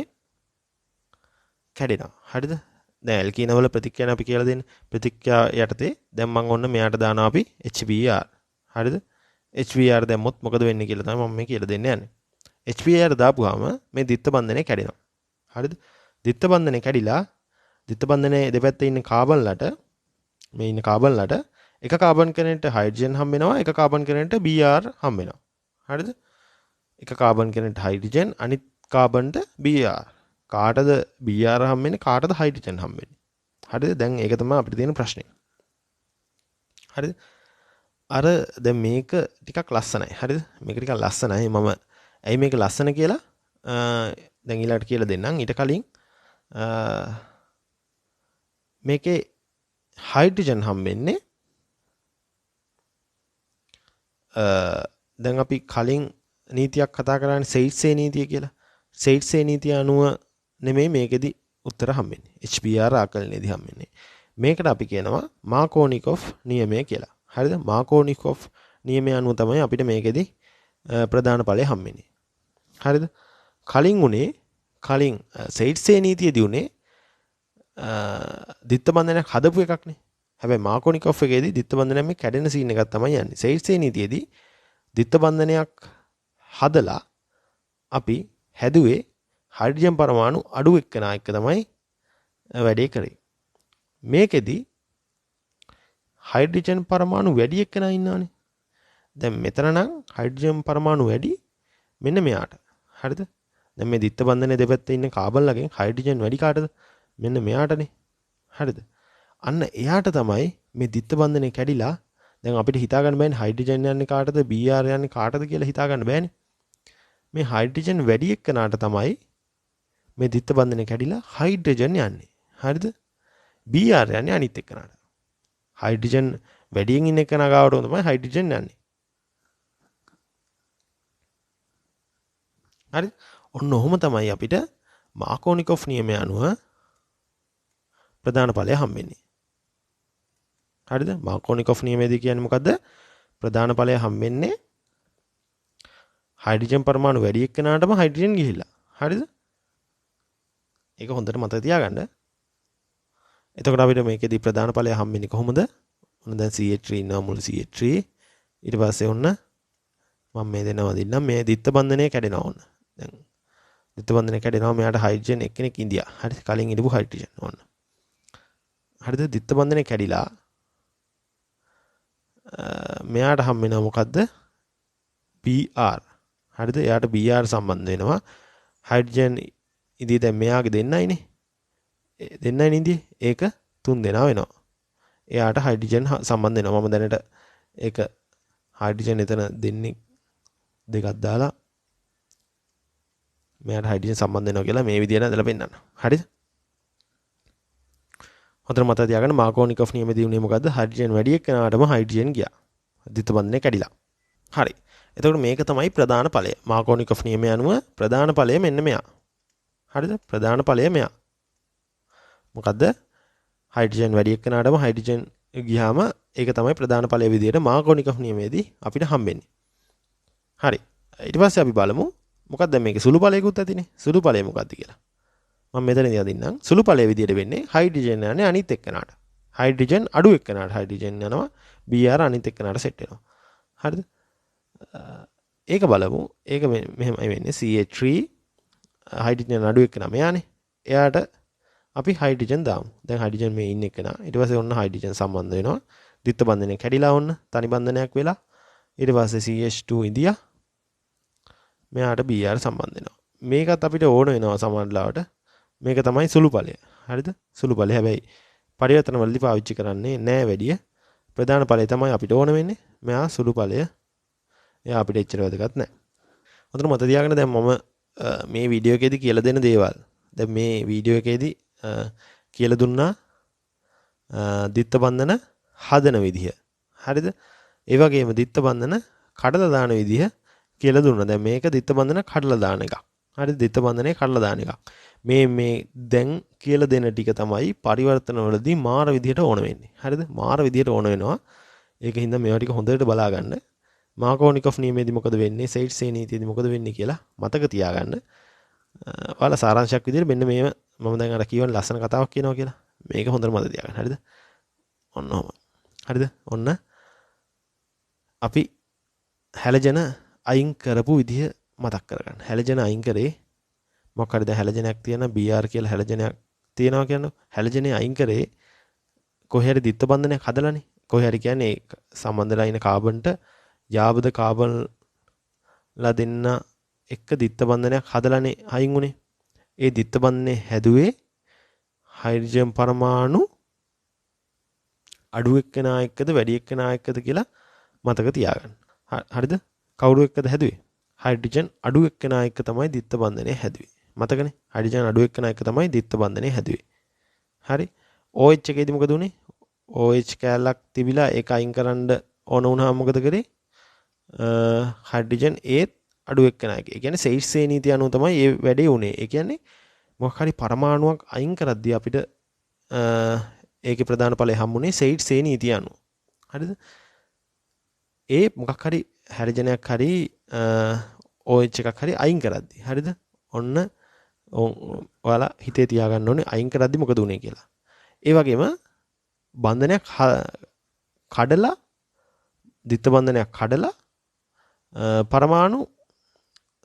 කැඩෙනවා. හරිද? දැන් ඇල්කීන වල ප්‍රතික්‍රියා අපි කියලා දෙන්නේ. ප්‍රතික්‍රියා යටතේ දැන් මම ඔන්න මෙයාට දානවා අපි HBr. හරිද? HBr දැම්මොත් මොකද වෙන්නේ කියලා තමයි මම මේ කියලා දෙන්න යන්නේ. HBr දාපුවාම මේ දිත්ත බන්ධනේ කැඩෙනවා. හරිද? දිත්ත බන්ධනේ කැඩිලා දිත්ත බන්ධනේ දෙපැත්තේ ඉන්න කාබන්ලට මේ ඉන්න කාබන්ලට එක කාබන් කෙනෙක්ට හයිඩ්‍රජන් හම්බ වෙනවා, එක කාබන් කෙනෙක්ට Br හම්බ වෙනවා. හරිද? එක කාබන් කෙනෙක්ට හයිඩ්‍රජන් අනිත් කාබන්ට Br. කාටද Br හම්බෙන්නේ කාටද හයිඩ්‍රජන් හම්බෙන්නේ? හරිද? දැන් ඒක තමයි අපිට තියෙන ප්‍රශ්නේ. හරිද? අර දැන් මේක ටිකක් ලස්සනයි. හරිද? මේක ටිකක් ලස්සනයි. මම ඇයි මේක ලස්සන කියලා දැන් ඊළඟට කියලා දෙන්නම්. ඊට කලින් මේකේ හයිඩ්‍රජන් හම්බෙන්නේ දැන් අපි කලින් නීතියක් කතා කරන්නේ සෙයිට්සේ නීතිය කියලා. සෙයිට්සේ නීතිය අනුව නෙමෙයි මේකෙදි උත්තර හම්බෙන්නේ. HBr ආකලනයේදී හම්බෙන්නේ. මේකට අපි කියනවා මාකෝනිකොෆ් නියමය කියලා. හරිද? මාකෝනිකොෆ් නියමය අනුව තමයි අපිට මේකෙදි ප්‍රධාන ඵලය හම්බෙන්නේ. හරිද? කලින් සෙයිට්සේ නීතියදී උනේ දිත්ත බන්ධනයක් හදපු එකක්නේ. හැබැයි මාකෝනිකොෆ් එකේදී දිත්ත බන්ධනයක් මේ කැඩෙන සීන් එකක් තමයි යන්නේ. සෙයිට්සේ නීතියේදී දිත්ත බන්ධනයක් හදලා අපි හැදුවේ හයිඩ්‍රජන් පරමාණු අඩු එක්කනා එක තමයි වැඩේ කරේ. මේකෙදි හයිඩ්‍රජන් පරමාණු වැඩි එක්කනා ඉන්නවනේ. දැන් මෙතන නම් හයිඩ්‍රජන් පරමාණු වැඩි මෙන්න මෙයාට. හරිද? දැන් මේ දිත්ත බන්ධනයේ දෙපැත්තේ ඉන්න කාබන්ලගෙන් හයිඩ්‍රජන් වැඩි කාටද? මෙන්න මෙයාටනේ. හරිද? අන්න එයාට තමයි මේ දිත්ත බන්ධනය කැඩිලා දැන් අපිට හිතා ගන්න බෑනේ හයිඩ්‍රජන් යන්නේ කාටද Br යන්නේ කාටද කියලා හිතා ගන්න බෑනේ. මේ හයිඩ්‍රජන් වැඩි එක්කනට තමයි මේ දිත්ත බන්ධනය කැඩිලා හයිඩ්‍රජන් යන්නේ. හරිද? Br යන්නේ අනිත් එක්කනට. හයිඩ්‍රජන් වැඩියෙන් ඉන්න එක්කන ගාවට තමයි හයිඩ්‍රජන් යන්නේ. හරි? ඔන්න ඔහොම තමයි අපිට මාකෝනිකොෆ් නියමය අනුව ප්‍රධාන ඵලය හම්බෙන්නේ. හරිද? මාකෝනිකොෆ් නියමයේදී කියන්නේ මොකද්ද? ප්‍රධාන ඵලය හම්බෙන්නේ හයිඩ්‍රජන් පරමාණු වැඩි එක්කනටම හයිඩ්‍රජන් ගිහිල්ලා. හරිද? ඒක හොඳට මතක තියාගන්න. එතකොට අපිට මේකෙදි ප්‍රධාන ඵලය හම්බෙන්නේ කොහොමද? ඔන්න දැන් CH3 ඉන්නවා මුළු CH3. ඊට පස්සේ ඔන්න මම මේ දෙනවා දින්නම් මේ දිත්ත බන්ධනය කැඩෙනවා ඔන්න. දැන් දිත්ත බන්ධනය කැඩෙනවා මෙයාට හයිඩ්‍රජන් එක්කෙනෙක් ඉන්දියා. හරි කලින් ඉඳපු හයිඩ්‍රජන් ඔන්න. හරිද? දිත්ත බන්ධනය කැඩිලා මෙයාට හම් වෙනවා මොකද්ද? Br. හරිද? එයාට Br සම්බන්ධ වෙනවා. හයිඩ්‍රජන් ඉදී දැන් මෙයාගේ දෙන්නයිනේ. දෙන්නයි ඉදී ඒක 3 දෙනා වෙනවා. එයාට හයිඩ්‍රජන් සම්බන්ධ වෙනවා. මම දැනට ඒක හයිඩ්‍රජන් එතන දෙන්නේ දෙකක් දාලා මෙයාට හයිඩ්‍රජන් සම්බන්ධ වෙනවා කියලා මේ විදියට ඇදලා පෙන්නන්න. හරිද? හොඳට මතක තියාගන්න මාකෝනිකොෆ් නියමයේදී උනේ මොකද්ද? හයිඩ්‍රජන් වැඩි එක්කනටම හයිඩ්‍රජන් ගියා. දිත්ත බන්ධනය කැඩිලා. හරි. එතකොට මේක තමයි ප්‍රධාන ඵලය. මාකෝනිකොෆ් නියමය අනුව ප්‍රධාන ඵලය මෙන්න මෙයා. හරිද? ප්‍රධාන ඵලය මෙයා. මොකද්ද? හයිඩ්‍රජන් වැඩි එක්කනටම හයිඩ්‍රජන් ගියාම ඒක තමයි ප්‍රධාන ඵලය විදියට මාකෝනිකොෆ් නියමයේදී අපිට හම්බෙන්නේ. හරි. ඊට පස්සේ අපි බලමු මොකක්ද දැන් මේකේ සුළු ඵලයකුත් ඇතිනේ. සුළු ඵලය මොකක්ද කියලා. මම මෙතනදී අදින්නම්. සුළු ඵලය විදියට වෙන්නේ හයිඩ්‍රජන් යන්නේ අනිත් එක්කනට. හයිඩ්‍රජන් අඩු එක්කනට හයිඩ්‍රජන් යනවා. Br අනිත් එක්කනට සෙට් වෙනවා. හරිද? ඒක බලමු. ඒක මෙහෙමයි වෙන්නේ. CH3 හයිඩ්‍රජන් අඩු එක්කන මෙයානේ. එයාට අපි හයිඩ්‍රජන් දාමු. දැන් හයිඩ්‍රජන් මේ ඉන්න එක්කන. ඊට පස්සේ ඔන්න හයිඩ්‍රජන් සම්බන්ධ වෙනවා. ද්විත්ව බන්ධනය කැඩිලා ඔන්න තනි බන්ධනයක් වෙලා. ඊට පස්සේ CH2 ඉඳියා. මෙයාට Br සම්බන්ධ වෙනවා. මේකත් අපිට ඕන වෙනවා සමහරවිට. මේක තමයි සුළු ඵලය. හරිද? සුළු ඵලය. හැබැයි පරිවර්තන වලදී පාවිච්චි කරන්නේ නෑ වැඩිය. ප්‍රධාන ඵලය තමයි අපිට ඕන වෙන්නේ. මෙයා සුළු ඵලය. එයා අපිට එච්චර වැදගත් නෑ. හොඳට මතක තියාගන්න දැන් මම මේ වීඩියෝ එකේදී කියලා දෙන දේවල්. දැන් මේ වීඩියෝ එකේදී කියලා දුන්නා දිත්ත බන්ධන හදන විදිහ. හරිද? ඒ වගේම දිත්ත බන්ධන කඩලා දාන විදිහ කියලා දුන්නා. දැන් මේක දිත්ත බන්ධන කඩලා දාන එකක්. හරිද? දිත්ත බන්ධනේ කඩලා දාන එකක්. මේ දැන් කියලා දෙන ටික තමයි පරිවර්තන වලදී මාර විදිහට ඕන වෙන්නේ. හරිද? මාර විදිහට ඕන වෙනවා. ඒකින්ද මේවා ටික හොඳට බලා ගන්න. මාකෝනිකොෆ් නියමයේදී මොකද වෙන්නේ? සෙයිට්සේ නීතියේදී මොකද වෙන්නේ කියලා මතක තියාගන්න. ඔයාලා සාරාංශයක් විදිහට මෙන්න මේව මම දැන් අර කියවන ලස්සන කතාවක් කියනවා කියලා. මේක හොඳට මතක තියාගන්න. හරිද? ඔන්න ඔහම. හරිද? ඔන්න අපි හැලජන අයින් කරපු විදිහ මතක් කරගන්න. හැලජන අයින් කරේ මොකක් හරි දැන් හැලජනයක් තියෙන Br කියලා හැලජනයක් තියෙනවා කියනවා. හැලජනේ අයින් කරේ කොහේ හරි දිත්ත බන්ධනයක් හදලානේ. කොහේ හරි කියන්නේ සම්බන්ධලා ඉන කාබන්ට යාබද කාබන්ලා දෙන්න එක දිත්ත බන්ධනයක් හදලානේ අයින් උනේ. ඒ දිත්ත බන්ධනේ හැදුවේ හයිඩ්‍රජන් පරමාණු අඩු එක්කෙනා එක්කද වැඩි එක්කෙනා එක්කද කියලා මතක තියාගන්න. හරිද? කවුරු එක්කද හැදුවේ? හයිඩ්‍රජන් අඩු එක්කෙනා එක්ක තමයි දිත්ත බන්ධනේ හැදුවේ. මතකනේ? හයිඩ්‍රජන් අඩු එක්කෙනා එක්ක තමයි දිත්ත බන්ධනේ හැදුවේ. හරි. OH එකේදී මොකද උනේ? OH කැලක් තිබිලා ඒක අයින් කරන්න ඕන වුණාම මොකද කරේ? හයිඩ්‍රජන් ඒත් අඩු එක්කෙනා එක. ඒ කියන්නේ සෙයිට්සේ නීතිය අනුව තමයි මේ වැඩේ උනේ. ඒ කියන්නේ මොකක් හරි පරමාණුවක් අයින් කරද්දී අපිට ඒකේ ප්‍රධාන ඵලය හම්බුනේ සෙයිට්සේ නීතිය අනුව. හරිද? ඒ මොකක් හරි හැරිජනයක් හරි OH එකක් හරි අයින් කරද්දී. හරිද? ඔන්න ඔයාලා හිතේ තියාගන්න ඕනේ අයින් කරද්දී මොකද උනේ කියලා. ඒ වගේම බන්ධනයක් කඩලා දිත්ත බන්ධනයක් කඩලා පරමාණු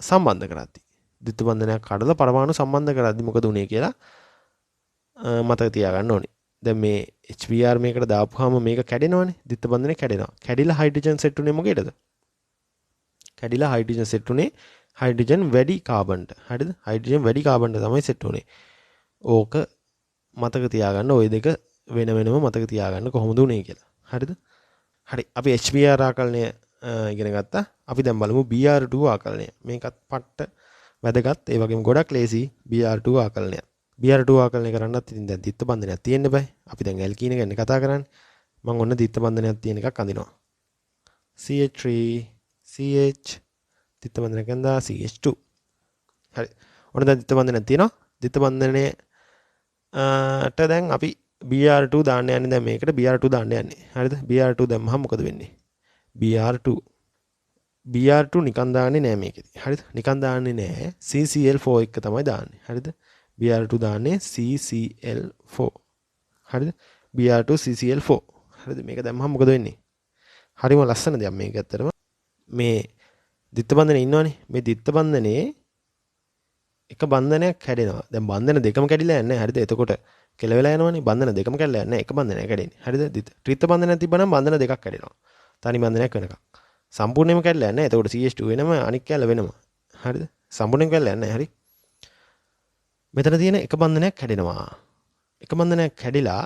සම්බන්ධ කරද්දී. දිත්ත බන්ධනයක් කඩලා පරමාණු සම්බන්ධ කරද්දී මොකද උනේ කියලා මතක තියාගන්න ඕනේ. දැන් මේ HBr මේකට දාපුවාම මේක කැඩෙනවනේ. දිත්ත බන්ධනේ කැඩෙනවා. කැඩිලා හයිඩ්‍රජන් සෙට් උනේ මොකේද? කැඩිලා හයිඩ්‍රජන් සෙට් උනේ හයිඩ්‍රජන් වැඩි කාබන්ට. හරිද? හයිඩ්‍රජන් වැඩි කාබන්ට තමයි සෙට් උනේ. ඕක මතක තියාගන්න. ওই දෙක වෙන වෙනම මතක තියාගන්න කොහොමද උනේ කියලා. හරිද? හරි. අපි HBr ආකලනය ඉගෙන ගත්තා. අපි දැන් බලමු Br2 ආකලනය. මේකත් පට්ට වැදගත්. ඒ වගේම ගොඩක් ලේසි Br2 ආකලනය. Br2 ආකලනය කරන්නත් ඉතින් දැන් දිත්ත බන්ධනයක් තියෙන්න බෑ. අපි දැන් ඇල්කීන ගැන කතා කරන්නේ. මම ඔන්න දිත්ත බන්ධනයක් තියෙන එකක් අඳිනවා. CH3 CH දිත්ත බන්ධනයක් ගන්නවා CH2. හරි. ඔන්න දැන් දිත්ත බන්ධනයක් තියෙනවා. දිත්ත බන්ධනයේ ට දැන් අපි Br2 දාන්න යන්නේ දැන් මේකට Br2 දාන්න යන්නේ. හරිද? Br2 දැම්මහම මොකද වෙන්නේ? Br2 නිකන් දාන්නේ නෑ මේකෙදි. හරිද? නිකන් දාන්නේ නෑ. CCl4 එක තමයි දාන්නේ. හරිද? Br2 දාන්නේ CCl4. හරිද? Br2 CCl4. හරිද? මේක දැම්මහම මොකද වෙන්නේ? හරිම ලස්සන දෙයක් මේක ඇත්තටම. මේ දිත්ත බන්ධනේ ඉන්නවනේ. මේ දිත්ත බන්ධනේ එක බන්ධනයක් කැඩෙනවා. දැන් බන්ධන දෙකම කැඩිලා යන්නේ. හරිද? එතකොට කෙලවෙලා යනවනේ. බන්ධන දෙකම කැඩලා යන්නේ. එක බන්ධනයක් කැඩෙන්නේ. හරිද? ත්‍රිත්ව බන්ධනයක් තිබ්බනම් බන්ධන දෙකක් කැඩෙනවා. තනි බන්ධනයක් වෙනකම්. සම්පූර්ණයෙන්ම කැඩලා යන්නේ. එතකොට CH2 වෙනම අනික් කැල වෙනම. හරිද? සම්පූර්ණයෙන් කැඩලා යන්නේ. හරි. මෙතන තියෙන එක බන්ධනයක් කැඩෙනවා. එක බන්ධනයක් කැඩිලා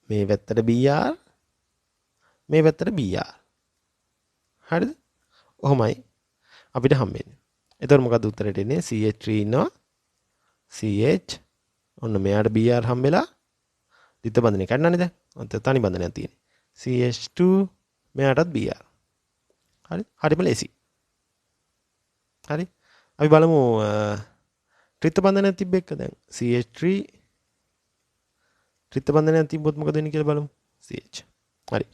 මේ පැත්තට Br මේ පැත්තට Br. හරිද? ඔහොමයි අපිට හම්බෙන්නේ. එතකොට මොකද උත්තරේට එන්නේ? CH3 ඉන්නවා. CH ඔන්න මෙයාට Br හම්බෙලා දිත්ත බන්ධනය කඩනනේ දැන්. ඔතන තනි බන්ධනයක් තියෙන්නේ. CH2 මෙයාටත් Br. හරි? හරිම ලේසි. හරි? අපි බලමු ත්‍රිත්ව බන්ධනයක් තිබ්බ එක දැන් CH3 ත්‍රිත්ව බන්ධනයක් තිබ්බොත් මොකද වෙන්නේ කියලා බලමු. CH. හරි.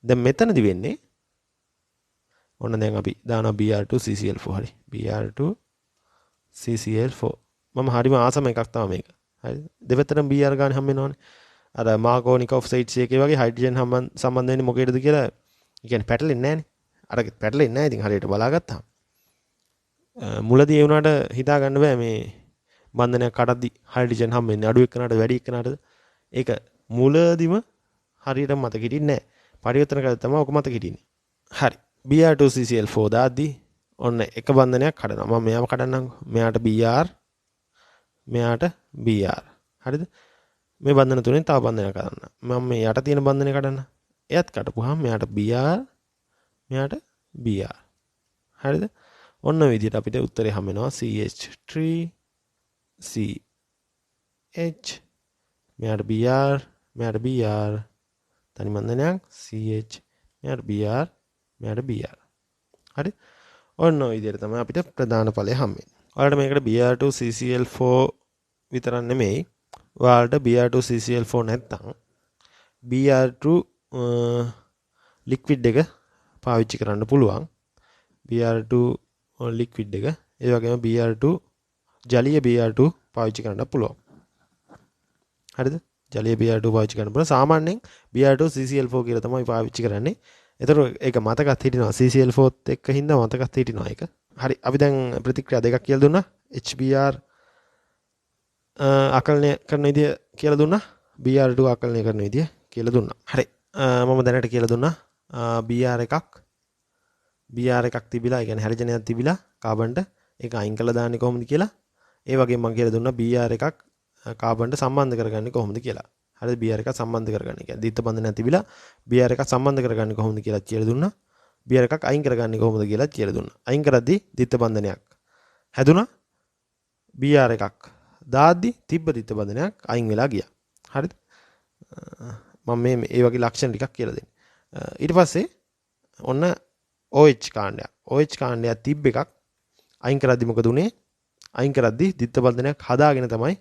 දැන් මෙතනදි වෙන්නේ ඔන්න දැන් අපි දානවා Br2 CCl4. හරි. Br2 CCl4. මම හරිම ආසම එකක් තමයි මේක. හරි. දෙපැත්තටම Br ගන්න හම්බ වෙනවනේ. අර මාකෝනිකෝව් සයිට්ස් එකේ වගේ හයිඩ්‍රජන් සම්බන්ධ වෙන්නේ මොකේද කියලා. ඒ කියන්නේ පැටලෙන්නේ නැහනේ. අර පැටලෙන්නේ නැහැ ඉතින් හරියට බලාගත්තාම. මුලදී ඒ වුණාට හිතා ගන්න බෑ මේ බන්ධනයක් කඩද්දි හයිඩ්‍රජන් හම්බෙන්නේ අඩු එක්කනට වැඩි එක්කනටද. ඒක මුලදීම හරියට මතක හිටින්නේ නැහැ. පරිවර්තන කරලා තමයි ඔක මතක හිටින්නේ. හරි. Br2 CCl4 දාද්දී ඔන්න එක බන්ධනයක් කඩනවා. මම මෙයාම කඩන්නම්කෝ. මෙයාට Br මෙයාට Br. හරිද? මේ බන්ධන තුනෙන් තව බන්ධනයක් කඩන්න. මම මේ යට තියෙන බන්ධනය කඩන්න. එයත් කඩපුවාම මෙයාට Br මෙයාට Br. හරිද? ඔන්න ඔය විදිහට අපිට උත්තරේ හම්බ වෙනවා CH3 CH මෙයාට Br මෙයාට Br තනි බන්ධනයක් CH මෙයාට Br මෙයාට Br. හරි? ඔන්න ඔය විදිහට තමයි අපිට ප්‍රධාන ඵලය හම්බෙන්නේ. ඔයාලට මේකට Br2 CCl4 විතරක් නෙමෙයි. ඔයාලට Br2 CCl4 නැත්තම් Br2 ලික්විඩ් එක පාවිච්චි කරන්න පුළුවන්. Br2 ලික්විඩ් එක. ඒ වගේම Br2 ජලීය Br2 පාවිච්චි කරන්න පුළුවන්. හරිද? ජලීය Br2 පාවිච්චි කරන්න පුළුවන්. සාමාන්‍යයෙන් Br2 CCl4 කියලා තමයි පාවිච්චි කරන්නේ. ඒතර ඒක මතකත් හිටිනවා. CCl4ත් එක්ක හින්දා මතකත් හිටිනවා ඒක. හරි. අපි දැන් ප්‍රතික්‍රියා දෙකක් කියලා දුන්නා. HBr ආකලනය කරන විදිය කියලා දුන්නා. Br2 ආකලනය කරන විදිය කියලා දුන්නා. හරි. මම දැනට කියලා දුන්නා. Br එකක් තිබිලා, ඒ කියන්නේ හැරිජනයක් තිබිලා කාබන්ට ඒක අයින් කළා දාන්නේ කොහොමද කියලා. ඒ වගේම මම කියලා දුන්නා Br එකක් කාබන්ට සම්බන්ධ කරගන්නේ කොහොමද කියලා. හරිද? Br එකක් සම්බන්ධ කරගන්නේ කියන්නේ දිත්ත බන්ධනයක් තිබිලා Br එකක් සම්බන්ධ කරගන්නේ කොහොමද කියලා කියලා දුන්නා. Br එකක් අයින් කරගන්නේ කොහොමද කියලා කියලා දුන්නා. අයින් කරද්දී දිත්ත බන්ධනයක් හැදුනා. Br එකක් දාද්දි තිබ්බ දිත්ත බන්ධනයක් අයින් වෙලා ගියා. හරිද? මම මේ වගේ ලක්ෂණ ටිකක් කියලා දෙන්නේ. ඊට පස්සේ ඔන්න OH කාණ්ඩයක්. OH කාණ්ඩයක් තිබ්බ එකක් අයින් කරද්දි මොකද උනේ? අයින් කරද්දි දිත්ත බන්ධනයක් හදාගෙන තමයි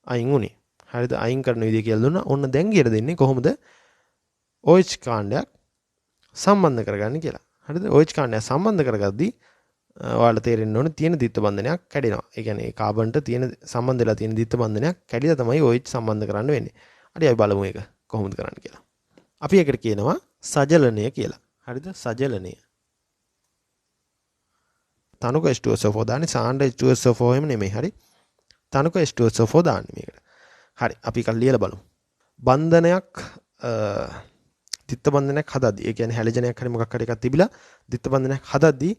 අයින් උනේ. හරිද? අයින් කරන විදිය කියලා දුන්නා. ඔන්න දැන් කියලා දෙන්නේ කොහොමද OH කාණ්ඩයක් සම්බන්ධ කරගන්නේ කියලා. හරිද? OH කාණ්ඩයක් සම්බන්ධ කරගද්දී ඔයාලට තේරෙන්න ඕනේ තියෙන දිත්ත බන්ධනයක් කැඩෙනවා. ඒ කියන්නේ කාබන්ට තියෙන සම්බන්ධ වෙලා තියෙන දිත්ත බන්ධනයක් කැඩිලා තමයි OH සම්බන්ධ කරන්න වෙන්නේ. හරි අපි බලමු ඒක කොහොමද කරන්න කියලා. අපි ඒකට කියනවා සජලනය කියලා. හරිද? සජලනය. තනුක H2SO4 දාන්නේ සාන්ද්‍ර H2SO4 එහෙම නෙමෙයි. හරි. තනුක H2SO4 දාන්නේ මේකට. හරි. අපි කල් ලියලා බලමු. බන්ධනයක් දිත්ත බන්ධනයක් හදද්දී ඒ කියන්නේ හැලජනයක් හරි මොකක් හරි එකක් තිබිලා දිත්ත බන්ධනයක් හදද්දී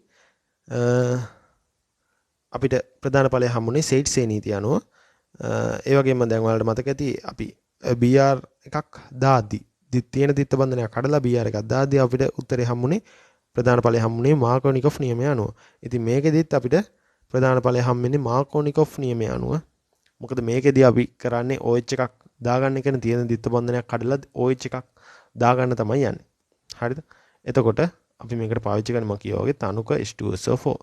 අපිට ප්‍රධාන ඵලය හම්බුනේ සෙයිට්සේ නීතිය අනුව. ඒ වගේම දැන් ඔයාලට මතක ඇති අපි BR එකක් දාද්දී තියෙන දිත්ත බන්ධනයක් කඩලා BR එකක් දාද්දී අපිට උත්තරේ හම්බුනේ ප්‍රධාන ඵලය හම්බුනේ මාකෝනිකොෆ් නියමය අනුව. ඉතින් මේකෙදිත් අපිට ප්‍රධාන ඵලය හම්බෙන්නේ මාකෝනිකොෆ් නියමය අනුව. මොකද මේකෙදී අපි කරන්නේ OH එකක් දාගන්න එකනේ තියෙන දිත්ත බන්ධනයක් කඩලා OH එකක් දාගන්න තමයි යන්නේ. හරිද? එතකොට අපි මේකට පාවිච්චි කරන්නේ මම කියවා වගේ තනුක H2SO4.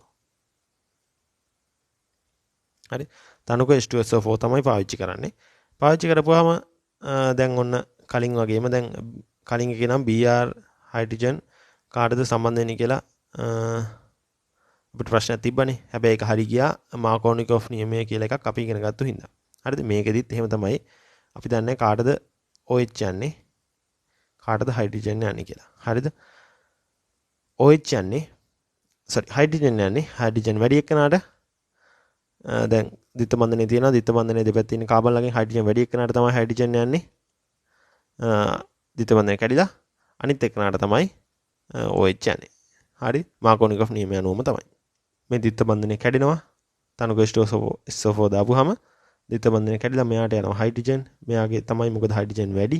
හරි. තනුක H2SO4 තමයි පාවිච්චි කරන්නේ. පාවිච්චි කරපුවාම දැන් ඔන්න කලින් වගේම දැන් කලින් එකේ නම් Br හයිඩ්‍රජන් කාටද සම්බන්ධ වෙන්නේ කියලා අපිට ප්‍රශ්නයක් තිබ්බනේ. හැබැයි ඒක හරි ගියා මාකෝනිකොෆ් නියමය කියලා එකක් අපි ඉගෙන ගත්තු හින්දා. හරිද? මේකෙදිත් එහෙම තමයි. අපි දන්නේ කාටද OH යන්නේ කාටද හයිඩ්‍රජන් යන්නේ කියලා. හරිද? OH යන්නේ හයිඩ්‍රජන් යන්නේ හයිඩ්‍රජන් වැඩි එක්කනට දැන් දිත්ත බන්ධනේ තියෙනවා. දිත්ත බන්ධනේ දෙපැත්තේ ඉන්න කාබන් ළඟින් හයිඩ්‍රජන් වැඩි එක්කනට තමයි හයිඩ්‍රජන් යන්නේ. දිත්ත බන්ධනේ කැඩිලා අනිත් එක්කනට තමයි OH යන්නේ. හරි? මාකෝනිකොෆ් නියමය අනුවම තමයි. මේ දිත්ත බන්ධනේ කැඩෙනවා. තනුක H2SO4 දාපුවාම දිත්ත බන්ධනේ කැඩිලා මෙයාට යනවා හයිඩ්‍රජන්. මෙයාගේ තමයි මොකද හයිඩ්‍රජන් වැඩි.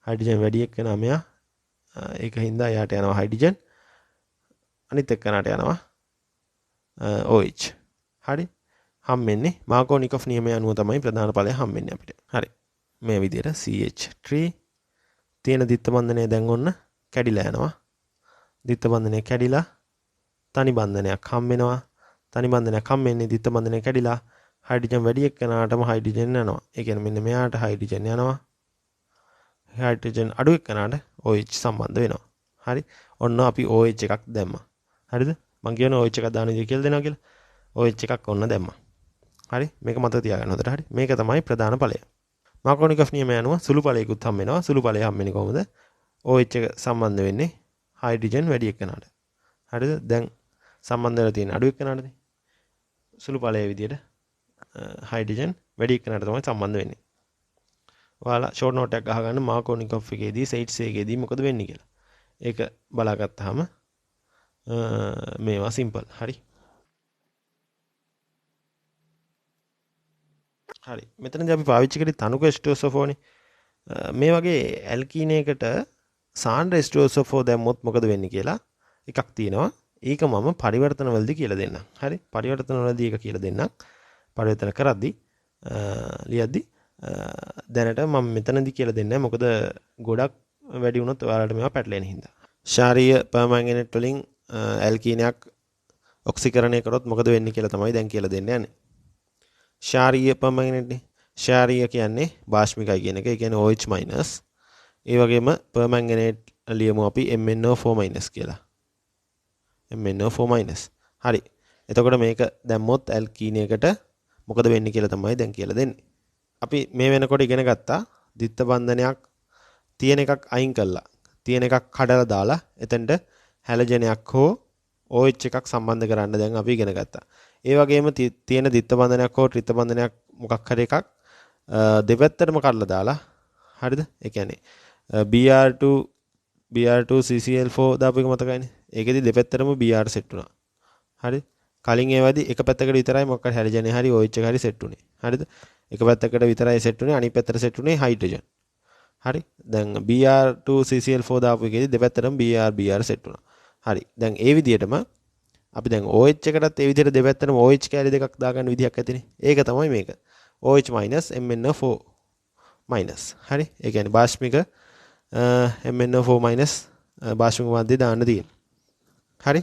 හයිඩ්‍රජන් වැඩි එක්කන මෙයා ඒක හින්දා එයාට යනවා හයිඩ්‍රජන්. අනිත් එක්කනට යනවා OH. හරි? හම්බෙන්නේ මාකෝනිකොෆ් නියමය අනුව තමයි ප්‍රධාන ඵලය හම්බෙන්නේ අපිට. හරි. මේ විදිහට CH3 තියෙන දිත්ත බන්ධනය දැන් ඔන්න කැඩිලා යනවා. දිත්ත බන්ධනය කැඩිලා තනි බන්ධනයක් හම්බෙනවා. තනි බන්ධනයක් හම්බෙන්නේ දිත්ත බන්ධනය කැඩිලා හයිඩ්‍රජන් වැඩි එක්කනටම හයිඩ්‍රජන් යනවා. ඒ කියන්නේ මෙන්න මෙයාට හයිඩ්‍රජන් යනවා. හයිඩ්‍රජන් අඩු එක්කනට OH සම්බන්ධ වෙනවා. හරි? ඔන්න අපි OH එකක් දැම්මා. හරිද? මම කියන OH එකක් දාන විදිය කියලා දෙනවා කියලා. OH එකක් ඔන්න දැම්මා. හරි? මේක මතක තියාගන්න හොඳට. හරි? මේක තමයි ප්‍රධාන ඵලය. මාකෝනිකොෆ් නියමය අනුව සුළු ඵලයකුත් හම්බ වෙනවා. සුළු ඵලය හම්බෙන්නේ කොහොමද? OH එක සම්බන්ධ වෙන්නේ හයිඩ්‍රජන් වැඩි එක්කනට. හරිද? දැන් සම්බන්ධ වෙලා තියෙන අඩු එක්කනටනේ. සුළු ඵලයේ විදියට හයිඩ්‍රජන් වැඩි එක්කනට තමයි සම්බන්ධ වෙන්නේ. ඔයාලා ෂෝට් නෝට් එකක් ගහගන්න මාකෝනිකොෆ් එකේදී සෙයිට්ස් එකේදී මොකද වෙන්නේ කියලා. ඒක බලාගත්තාම මේවා සිම්පල්. හරි. හරි. මෙතනදී අපි පාවිච්චි කරේ තනුක H2SO4 නේ. මේ වගේ ඇල්කීනයකට සාන්ද්‍ර H2SO4 දැම්මොත් මොකද වෙන්නේ කියලා එකක් තියෙනවා. ඒක මම පරිවර්තන වලදී කියලා දෙන්නම්. හරි? පරිවර්තන වලදී ඒක කියලා දෙන්නම්. පරිවර්තන කරද්දී ලියද්දී දැනට මම මෙතනදී කියලා දෙන්නේ නැහැ. මොකද ගොඩක් වැඩි වුණොත් ඔයාලට මේවා පැටලෙන හින්දා. ශාරීය පර්මැංගනේට් වලින් ඇල්කීනයක් ඔක්සිකරණය කරොත් මොකද වෙන්නේ කියලා තමයි දැන් කියලා දෙන්න යන්නේ. ශාරීය පර්මැංගනේට් නේ. ශාරීය කියන්නේ භාෂ්මිකයි කියන එක. ඒ කියන්නේ OH-. ඒ වගේම පර්මැංගනේට් ලියමු අපි MnO4- කියලා. MnO4-. හරි. එතකොට මේක දැම්මොත් ඇල්කීනයකට මොකද වෙන්නේ කියලා තමයි දැන් කියලා දෙන්නේ. අපි මේ වෙනකොට ඉගෙන ගත්තා දිත්ත බන්ධනයක් තියෙන එකක් අයින් කළා. තියෙන එකක් කඩලා දාලා එතනට හැලජනයක් හෝ OH එකක් සම්බන්ධ කරන්න දැන් අපි ඉගෙන ගත්තා. ඒ වගේම තියෙන දිත්ත බන්ධනයක් හෝ ත්‍රිත්ත බන්ධනයක් මොකක් හරි එකක් දෙපැත්තටම කඩලා දාලා හරිද? ඒ කියන්නේ Br2 CCl4 දාපු එක මතකයිනේ. ඒකෙදි දෙපැත්තටම Br සෙට් වුණා. හරි? කලින් ඒවදී එක පැත්තකට විතරයි මොකක් හරි හැලජන් හරි OH එක හරි සෙට් උනේ. හරිද? එක පැත්තකට විතරයි සෙට් උනේ අනිත් පැත්තට සෙට් උනේ හයිඩ්‍රජන්. හරි. දැන් Br2CCl4 දාපු එකේදී දෙපැත්තටම Br සෙට් වුණා. හරි. දැන් ඒ විදිහටම අපි දැන් OH එකටත් ඒ විදිහට දෙපැත්තටම OH කැලි දෙකක් දාගන්න විදිහක් ඇතිනේ. ඒක තමයි මේක. OH MnO4 හරි. ඒ කියන්නේ බාෂ්මික MnO4 බාෂ්මික මාධ්‍යය දාන්න තියෙනවා. හරි.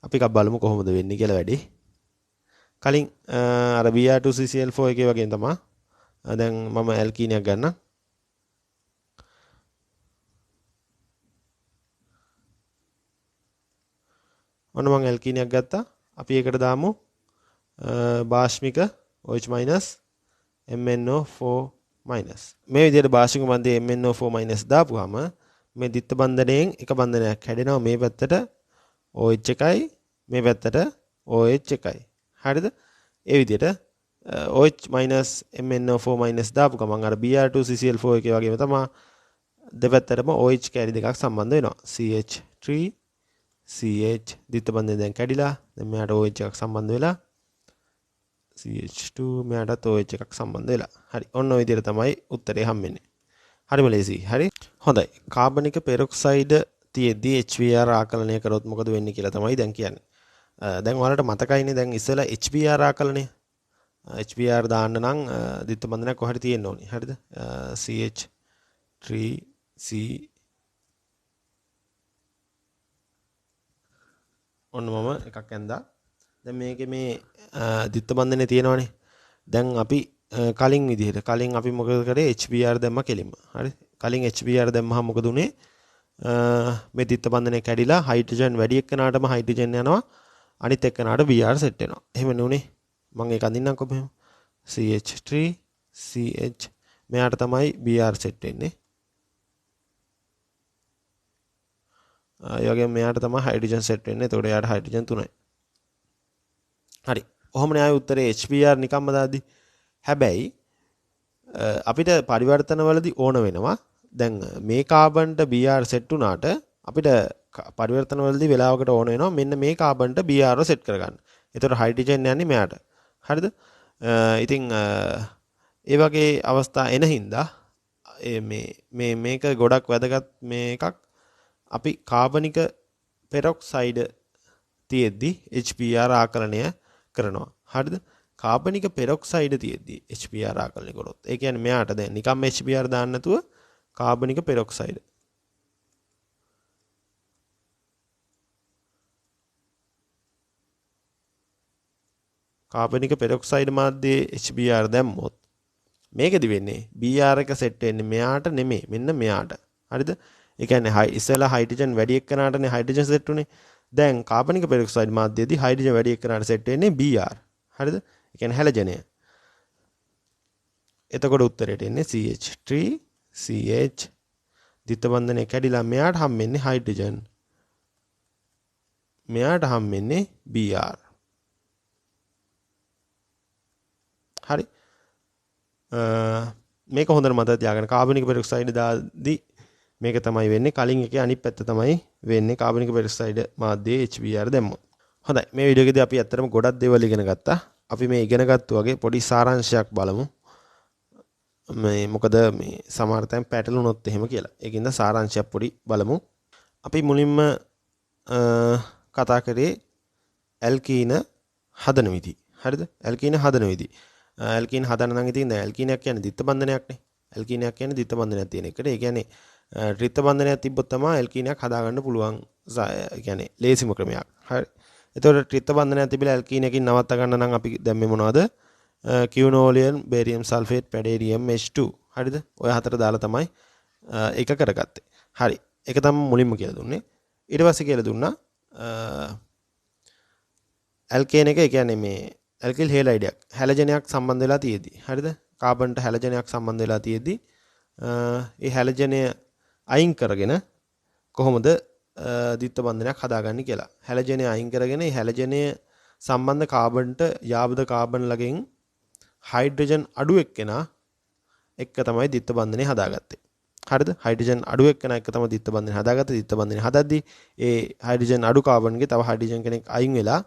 අපි එකක් බලමු කොහොමද වෙන්නේ කියලා වැඩි. කලින් අර Br2CCl4 එකේ වගේ තමයි. දැන් මම ඇල්කීනයක් ගන්නම්. ඔන්න මම ඇල්කීනයක් ගත්තා. අපි ඒකට දාමු බාෂ්මික OH MnO4 මේ විදිහට බාෂ්මික මන්දේ MnO4 දාපුවාම මේ දිත්ත බන්ධනයෙන් එක බන්ධනයක් හැදෙනවා මේ පැත්තට OH එකයි මේ පැත්තට OH එකයි. හරිද? ඒ විදිහට OH MnO4 දාපු ගමන් අර Br2CCl4 එකේ වගේම තමයි දෙපැත්තටම OH කැලි දෙකක් සම්බන්ධ වෙනවා. CH3 CH දිත්ත බන්ධනය දැන් කැඩිලා දැන් මෙයාට OH එකක් සම්බන්ධ වෙලා CH2 මෙයාටත් OH එකක් සම්බන්ධ වෙලා. හරි. ඔන්න ඔය විදිහට තමයි උත්තරේ හම්බෙන්නේ. හරිම ලේසි. හරි. හොඳයි. කාබනික පෙරොක්සයිඩ් තියෙද්දි HBr ආකලනය කරොත් මොකද වෙන්නේ කියලා තමයි දැන් කියන්නේ. දැන් ඔයාලට මතකයිනේ දැන් ඉස්සෙල්ලා HBr ආකලනය. HBr දාන්න නම් දිත්ත බන්ධනයක් කොහරි තියෙන්න ඕනේ. හරිද? CH3C ඔන්න මම එකක් ඇඳා. දැන් මේකේ මේ දිත්ත බන්ධනේ තියෙනවනේ. දැන් අපි කලින් විදිහට කලින් අපි මොකද කරේ HBr දැම්ම කෙලින්ම. හරි. කලින් HBr දැම්මහම මොකද උනේ? මේ දිත්ත බන්ධනේ කැඩිලා හයිඩ්‍රජන් වැඩි එක්කනටම හයිඩ්‍රජන් යනවා. අනිත් එක්කනට Br සෙට් වෙනවා. එහෙම නුනේ. මම ඒක අඳින්නම්කො මෙහෙම. CH3 CH මෙයාට තමයි Br සෙට් වෙන්නේ. ඒ වගේම මෙයාට තමයි හයිඩ්‍රජන් සෙට් වෙන්නේ. එතකොට එයාට හයිඩ්‍රජන් 3යි. හරි. ඔහොමනේ ආයේ උත්තරේ HBr නිකම්ම දාද්දි. හැබැයි අපිට පරිවර්තනවලදී ඕන වෙනවා. දැන් මේ කාබන්ට Br සෙට් වුණාට අපිට පරිවර්තනවලදී වෙලාවකට ඕන වෙනවා මෙන්න මේ කාබන්ට Br සෙට් කරගන්න. එතකොට හයිඩ්‍රජන් යන්නේ මෙයාට. හරිද? ඉතින් ඒ වගේ අවස්ථා එන හින්දා මේක ගොඩක් වැදගත් මේකක්. අපි කාබනික පෙරොක්සයිඩ් තියෙද්දි HBr ආකලනය කරනවා. හරිද? කාබනික පෙරොක්සයිඩ් තියෙද්දි HBr ආකලනය කරොත් ඒ කියන්නේ මෙයාට දැන් නිකම්ම HBr දාන්න නැතුව කාබනික පෙරොක්සයිඩ් කාබනික පෙරොක්සයිඩ් මාධ්‍යයේ HBr දැම්මොත් මේකෙදි වෙන්නේ Br එක සෙට් වෙන්නේ මෙයාට නෙමෙයි මෙන්න මෙයාට. හරිද? ඒ කියන්නේ ඉස්සෙල්ලා හයිඩ්‍රජන් වැඩි එක්කනටනේ හයිඩ්‍රජන් සෙට් උනේ. දැන් කාබනික පෙරොක්සයිඩ් මාධ්‍යයේදී හයිඩ්‍රජන් වැඩි එක්කනට සෙට් වෙන්නේ Br. හරිද? ඒ කියන්නේ හැලජනය. එතකොට උත්තරයට එන්නේ CH3 CH දිත්ත බන්ධනය කැඩිලා මෙයාට හම්බෙන්නේ හයිඩ්‍රජන්. මෙයාට හම්බෙන්නේ Br. හරි. මේක හොඳට මතක තියාගන්න. කාබනික පෙරොක්සයිඩ් දාදී මේක තමයි වෙන්නේ. කලින් එකේ අනිත් පැත්ත තමයි වෙන්නේ කාබනික පෙරොක්සයිඩ් මාධ්‍යයේ HBr දැම්මොත්. හොඳයි. මේ වීඩියෝ එකේදී අපි ඇත්තටම ගොඩක් දේවල් ඉගෙන ගත්තා. අපි මේ ඉගෙන ගත්තු වගේ පොඩි සාරාංශයක් බලමු. මොකද මේ සමහර තැන් පැටලුනොත් එහෙම කියලා. ඒකින්ද සාරාංශයක් පොඩි බලමු. අපි මුලින්ම කතා කරේ ඇල්කීන හදන විදි. හරිද? ඇල්කීන හදන විදි. ඇල්කීන හදන්න නම් ඉතින් දැන් ඇල්කීනයක් කියන්නේ දිත්ත බන්ධනයක්නේ. ඇල්කීනයක් කියන්නේ දිත්ත බන්ධනයක් තියෙන එකට. ඒ කියන්නේ ත්‍රිත්ත බන්ධනයක් තිබ්බොත් තමයි ඇල්කීනයක් හදාගන්න පුළුවන්. ඒ කියන්නේ ලේසිම ක්‍රමයක්. හරි. එතකොට ත්‍රිත්ත බන්ධනයක් තිබිලා ඇල්කීනකින් නවත්ත ගන්න නම් අපි දැම්මේ මොනවද? කියුනෝලියම්, බේරියම් සල්ෆේට්, පැඩේරියම් H2. හරිද? ඔය හතර දාලා තමයි ඒක කරගත්තේ. හරි. ඒක තමයි මුලින්ම කියලා දුන්නේ. ඊට පස්සේ කියලා දුන්නා ඇල්කේන එක. ඒ කියන්නේ මේ ඇල්කිල් හේලයිඩයක් හැලජනයක් සම්බන්ධ වෙලා තියෙද්දි. හරිද? කාබන්ට හැලජනයක් සම්බන්ධ වෙලා තියෙද්දි ඒ හැලජනය අයින් කරගෙන කොහොමද දිත්ත බන්ධනයක් හදාගන්නේ කියලා. හැලජනය අයින් කරගෙන ඒ හැලජනය සම්බන්ධ කාබන්ට යාබද කාබන් ළඟින් හයිඩ්‍රජන් අඩු එක්කෙනා එක්ක තමයි දිත්ත බන්ධනය හදාගත්තේ. හරිද? හයිඩ්‍රජන් අඩු එක්කෙනා එක්ක තමයි දිත්ත බන්ධනය හදාගත්තේ. දිත්ත බන්ධනය හදද්දී ඒ හයිඩ්‍රජන් අඩු කාබන්ගේ තව හයිඩ්‍රජන් කෙනෙක් අයින් වෙලා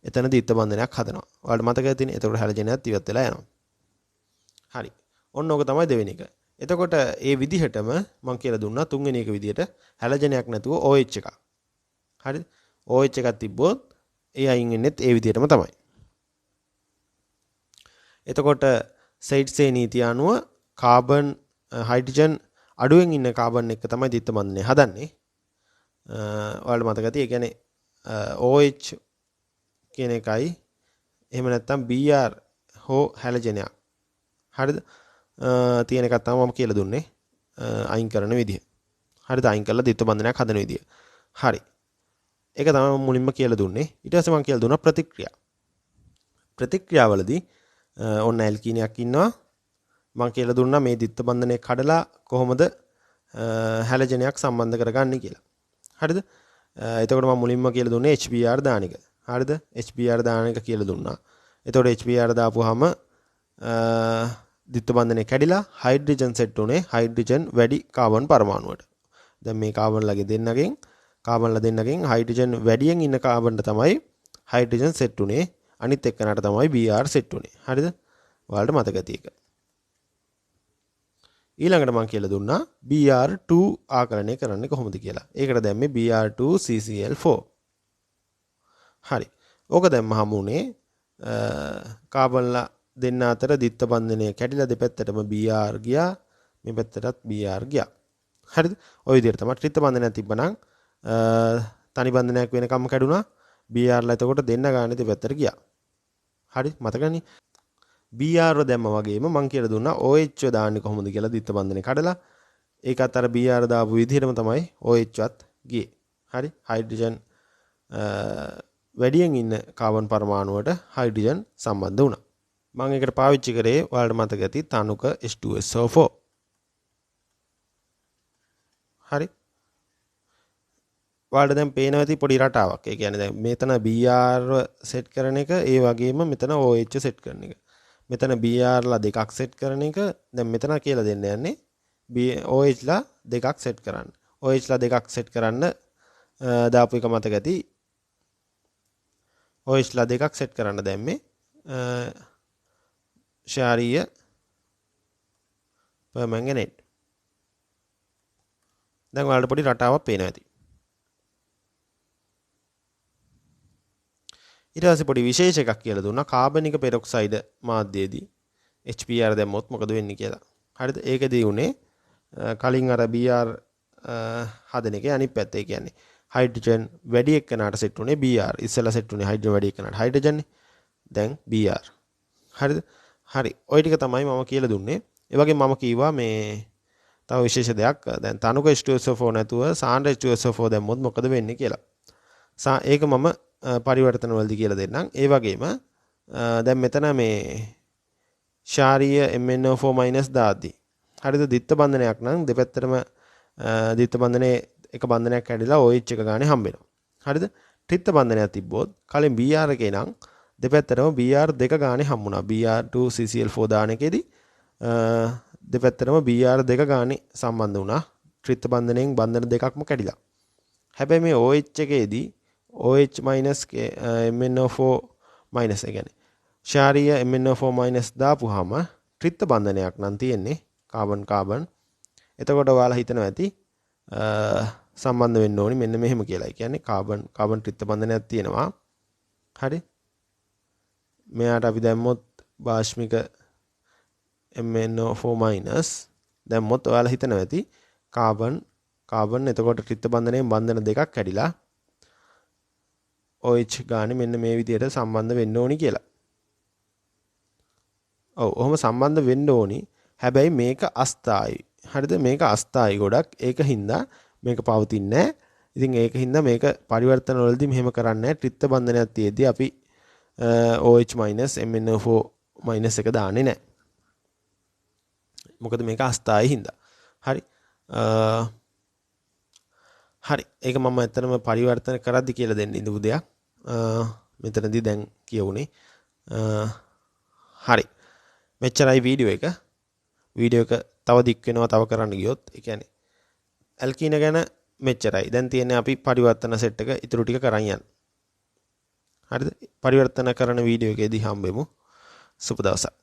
එතන ද්විත්ව බන්ධනයක් හදනවා. ඔයාලට මතක ඇතිනේ. එතකොට හැලජනයක් ඉවත් වෙලා යනවා. හරි. ඔන්න ඕක තමයි දෙවෙනි එක. එතකොට ඒ විදිහටම මම කියලා දුන්නා තුන්වෙනි එක විදිහට හැලජනයක් නැතුව OH එකක්. හරිද? OH එකක් තිබ්බොත් ඒ අයින් වෙන්නේත් ඒ විදිහටම තමයි. එතකොට සයිඩ්සේ නීතිය අනුව කාබන් හයිඩ්‍රජන් අඩුවෙන් ඉන්න කාබන් එක තමයි ද්විත්ව බන්ධනය හදන්නේ. ඔයාලට මතක ඇති. ඒ කියන්නේ OH කියන එකයි එහෙම නැත්නම් Br හෝ හැලජනයක්. හරිද? තියෙන එකක් තමයි මම කියලා දුන්නේ. අයින් කරන විදිහ. හරිද? අයින් කරලා ද්විත්ව බන්ධනයක් හදන විදිහ. හරි. ඒක තමයි මම මුලින්ම කියලා දුන්නේ. ඊට පස්සේ මම කියලා දුන්නා ප්‍රතික්‍රියා. ප්‍රතික්‍රියාවලදී ඔන්න ඇල්කීනයක් ඉන්නවා. මම කියලා දුන්නා මේ ද්විත්ව බන්ධනය කඩලා කොහොමද හැලජනයක් සම්බන්ධ කරගන්නේ කියලා. හරිද? එතකොට මම මුලින්ම කියලා දුන්නේ HBr දාන එක. හරිද? HBr දාන එක කියලා දුන්නා. එතකොට HBr දාපුවාම ද්විත්ව බන්ධනය කැඩිලා හයිඩ්‍රජන් සෙට් උනේ හයිඩ්‍රජන් වැඩි කාබන් පරමාණුවට. දැන් මේ කාබන්ලගේ දෙන්නගෙන් හයිඩ්‍රජන් වැඩියෙන් ඉන්න කාබන්ට තමයි හයිඩ්‍රජන් සෙට් උනේ. අනිත් එක්කනට තමයි Br සෙට් උනේ. හරිද? ඔයාලට මතක ඇති එක. ඊළඟට මම කියලා දුන්නා Br2 ආකලනය කරන්නේ කොහොමද කියලා. ඒකට දැම්මේ Br2CCl4. හරි. ඕක දැම්මහම උනේ කාබන්ලා දෙන්න අතර ද්විත්ව බන්ධනය කැඩිලා දෙපැත්තටම Br ගියා. මේ පැත්තටත් Br ගියා. හරිද? ওই විදිහට තමයි ත්‍රිත්ව බන්ධනයක් තිබ්බනම් තනි බන්ධනයක් වෙනකම් කැඩුනා. Brලා එතකොට දෙන්න ගානේ දෙපැත්තට ගියා. හරි මතකනේ. Br දැම්ම වගේම මම කියලා දුන්නා OH දාන්නේ කොහොමද කියලා ද්විත්ව බන්ධනය කඩලා. ඒකත් අර Br දාපු විදිහටම තමයි OH-වත් ගියේ. හරි? හයිඩ්‍රජන් වැඩියෙන් ඉන්න කාබන් පරමාණුවට හයිඩ්‍රජන් සම්බන්ධ වුණා. මම ඒකට පාවිච්චි කරේ ඔයාලට මතක ඇති තනුක H2SO4. හරි? ඔයාලට දැන් පේනවා ඇති පොඩි රටාවක්. ඒ කියන්නේ දැන් මෙතන Br සෙට් කරන එක ඒ වගේම මෙතන OH සෙට් කරන එක. මෙතන Brලා දෙකක් සෙට් කරන එක දැන් මෙතන කියලා දෙන්න යන්නේ OHලා දෙකක් සෙට් කරන්න. OHලා දෙකක් සෙට් කරන්න දාපු එක මතක ඇති. OHලා දෙකක් සෙට් කරන්න දැම්මේ ශාරීය පර්මැංගනේට්. දැන් ඔයාලට පොඩි රටාවක් පේනවා ඇති. ඊට පස්සේ පොඩි විශේෂ එකක් කියලා දුන්නා කාබනික පෙරොක්සයිඩ් මාධ්‍යයේදී HBr දැම්මොත් මොකද වෙන්නේ කියලා. හරිද? ඒකදී උනේ කලින් අර Br හදන එකේ අනිත් පැත්ත. ඒ කියන්නේ හයිඩ්‍රජන් වැඩි එක්කනට සෙට් උනේ Br. ඉස්සෙල්ලා සෙට් උනේ හයිඩ්‍රජන් වැඩි එක්කනට හයිඩ්‍රජන් නේ. දැන් Br. හරිද? හරි. ওই ටික තමයි මම කියලා දුන්නේ. ඒ වගේම මම කිව්වා මේ තව විශේෂ දෙයක්. දැන් තනුක H2SO4 නැතුව සාන්ද්‍ර H2SO4 දැම්මොත් මොකද වෙන්නේ කියලා. ඒක මම පරිවර්තන වලදී කියලා දෙන්නම්. ඒ වගේම දැන් මෙතන මේ ශාරීය MnO4- දාද්දි හරිද ද්විත්ව බන්ධනයක් නම් දෙපැත්තටම ද්විත්ව බන්ධනයේ එක බන්ධනයක් කැඩිලා OH එක ගානේ හම්බ වෙනවා. හරිද? ත්‍රිත්ව බන්ධනයක් තිබ්බොත් කලින් Br එකේ නම් දෙපැත්තටම Br දෙක ගානේ හම්බුණා. Br2CCl4 දාන එකේදී දෙපැත්තටම Br දෙක ගානේ සම්බන්ධ වුණා. ත්‍රිත්ව බන්ධනයෙන් බන්ධන දෙකක්ම කැඩිලා. හැබැයි මේ OH එකේදී OH- MnO4- ඒ කියන්නේ ශාරීය MnO4- දාපුවාම ත්‍රිත්ව බන්ධනයක් නම් තියෙන්නේ කාබන් කාබන්. එතකොට ඔයාලා හිතනවා ඇති සම්බන්ධ වෙන්න ඕනි මෙන්න මෙහෙම කියලා. ඒ කියන්නේ කාබන් කාබන් ත්‍රිත්ව බන්ධනයක් තියෙනවා. හරි? මෙයාට අපි දැම්මොත් භාෂ්මික MnO4- දැම්මොත් ඔයාලා හිතනවා ඇති කාබන් එතකොට ත්‍රිත්ව බන්ධනයෙන් බන්ධන දෙකක් කැඩිලා OH ගානේ මෙන්න මේ විදිහට සම්බන්ධ වෙන්න ඕනි කියලා. ඔව් ඔහොම සම්බන්ධ වෙන්න ඕනි. හැබැයි මේක අස්ථායි. හරිද? මේක අස්ථායි ගොඩක්. ඒක හින්දා මේක පවතින්නේ නැහැ. ඉතින් ඒක හින්දා මේක පරිවර්තන වලදී මෙහෙම කරන්නේ නැහැ. ත්‍රිත්ව බන්ධනයක් තියේදී අපි OH- MnO4- එක දාන්නේ නැහැ. මොකද මේක අස්ථායි හින්දා. හරි. හරි. ඒක මම ඇත්තටම පරිවර්තන කරද්දි කියලා දෙන්න ඉඳපු දෙයක්. මෙතනදී දැන් කියවුනේ. හරි. මෙච්චරයි වීඩියෝ එක. වීඩියෝ එක තව දික් වෙනවා තව කරන්න ගියොත්. ඒ කියන්නේ ඇල්කීන ගැන මෙච්චරයි. දැන් තියෙන්නේ අපි පරිවර්තන සෙට් එක ඉතුරු ටික කරන් යන්න. හරිද? පරිවර්තන කරන වීඩියෝ එකේදී හම්බෙමු. සුබ දවසක්.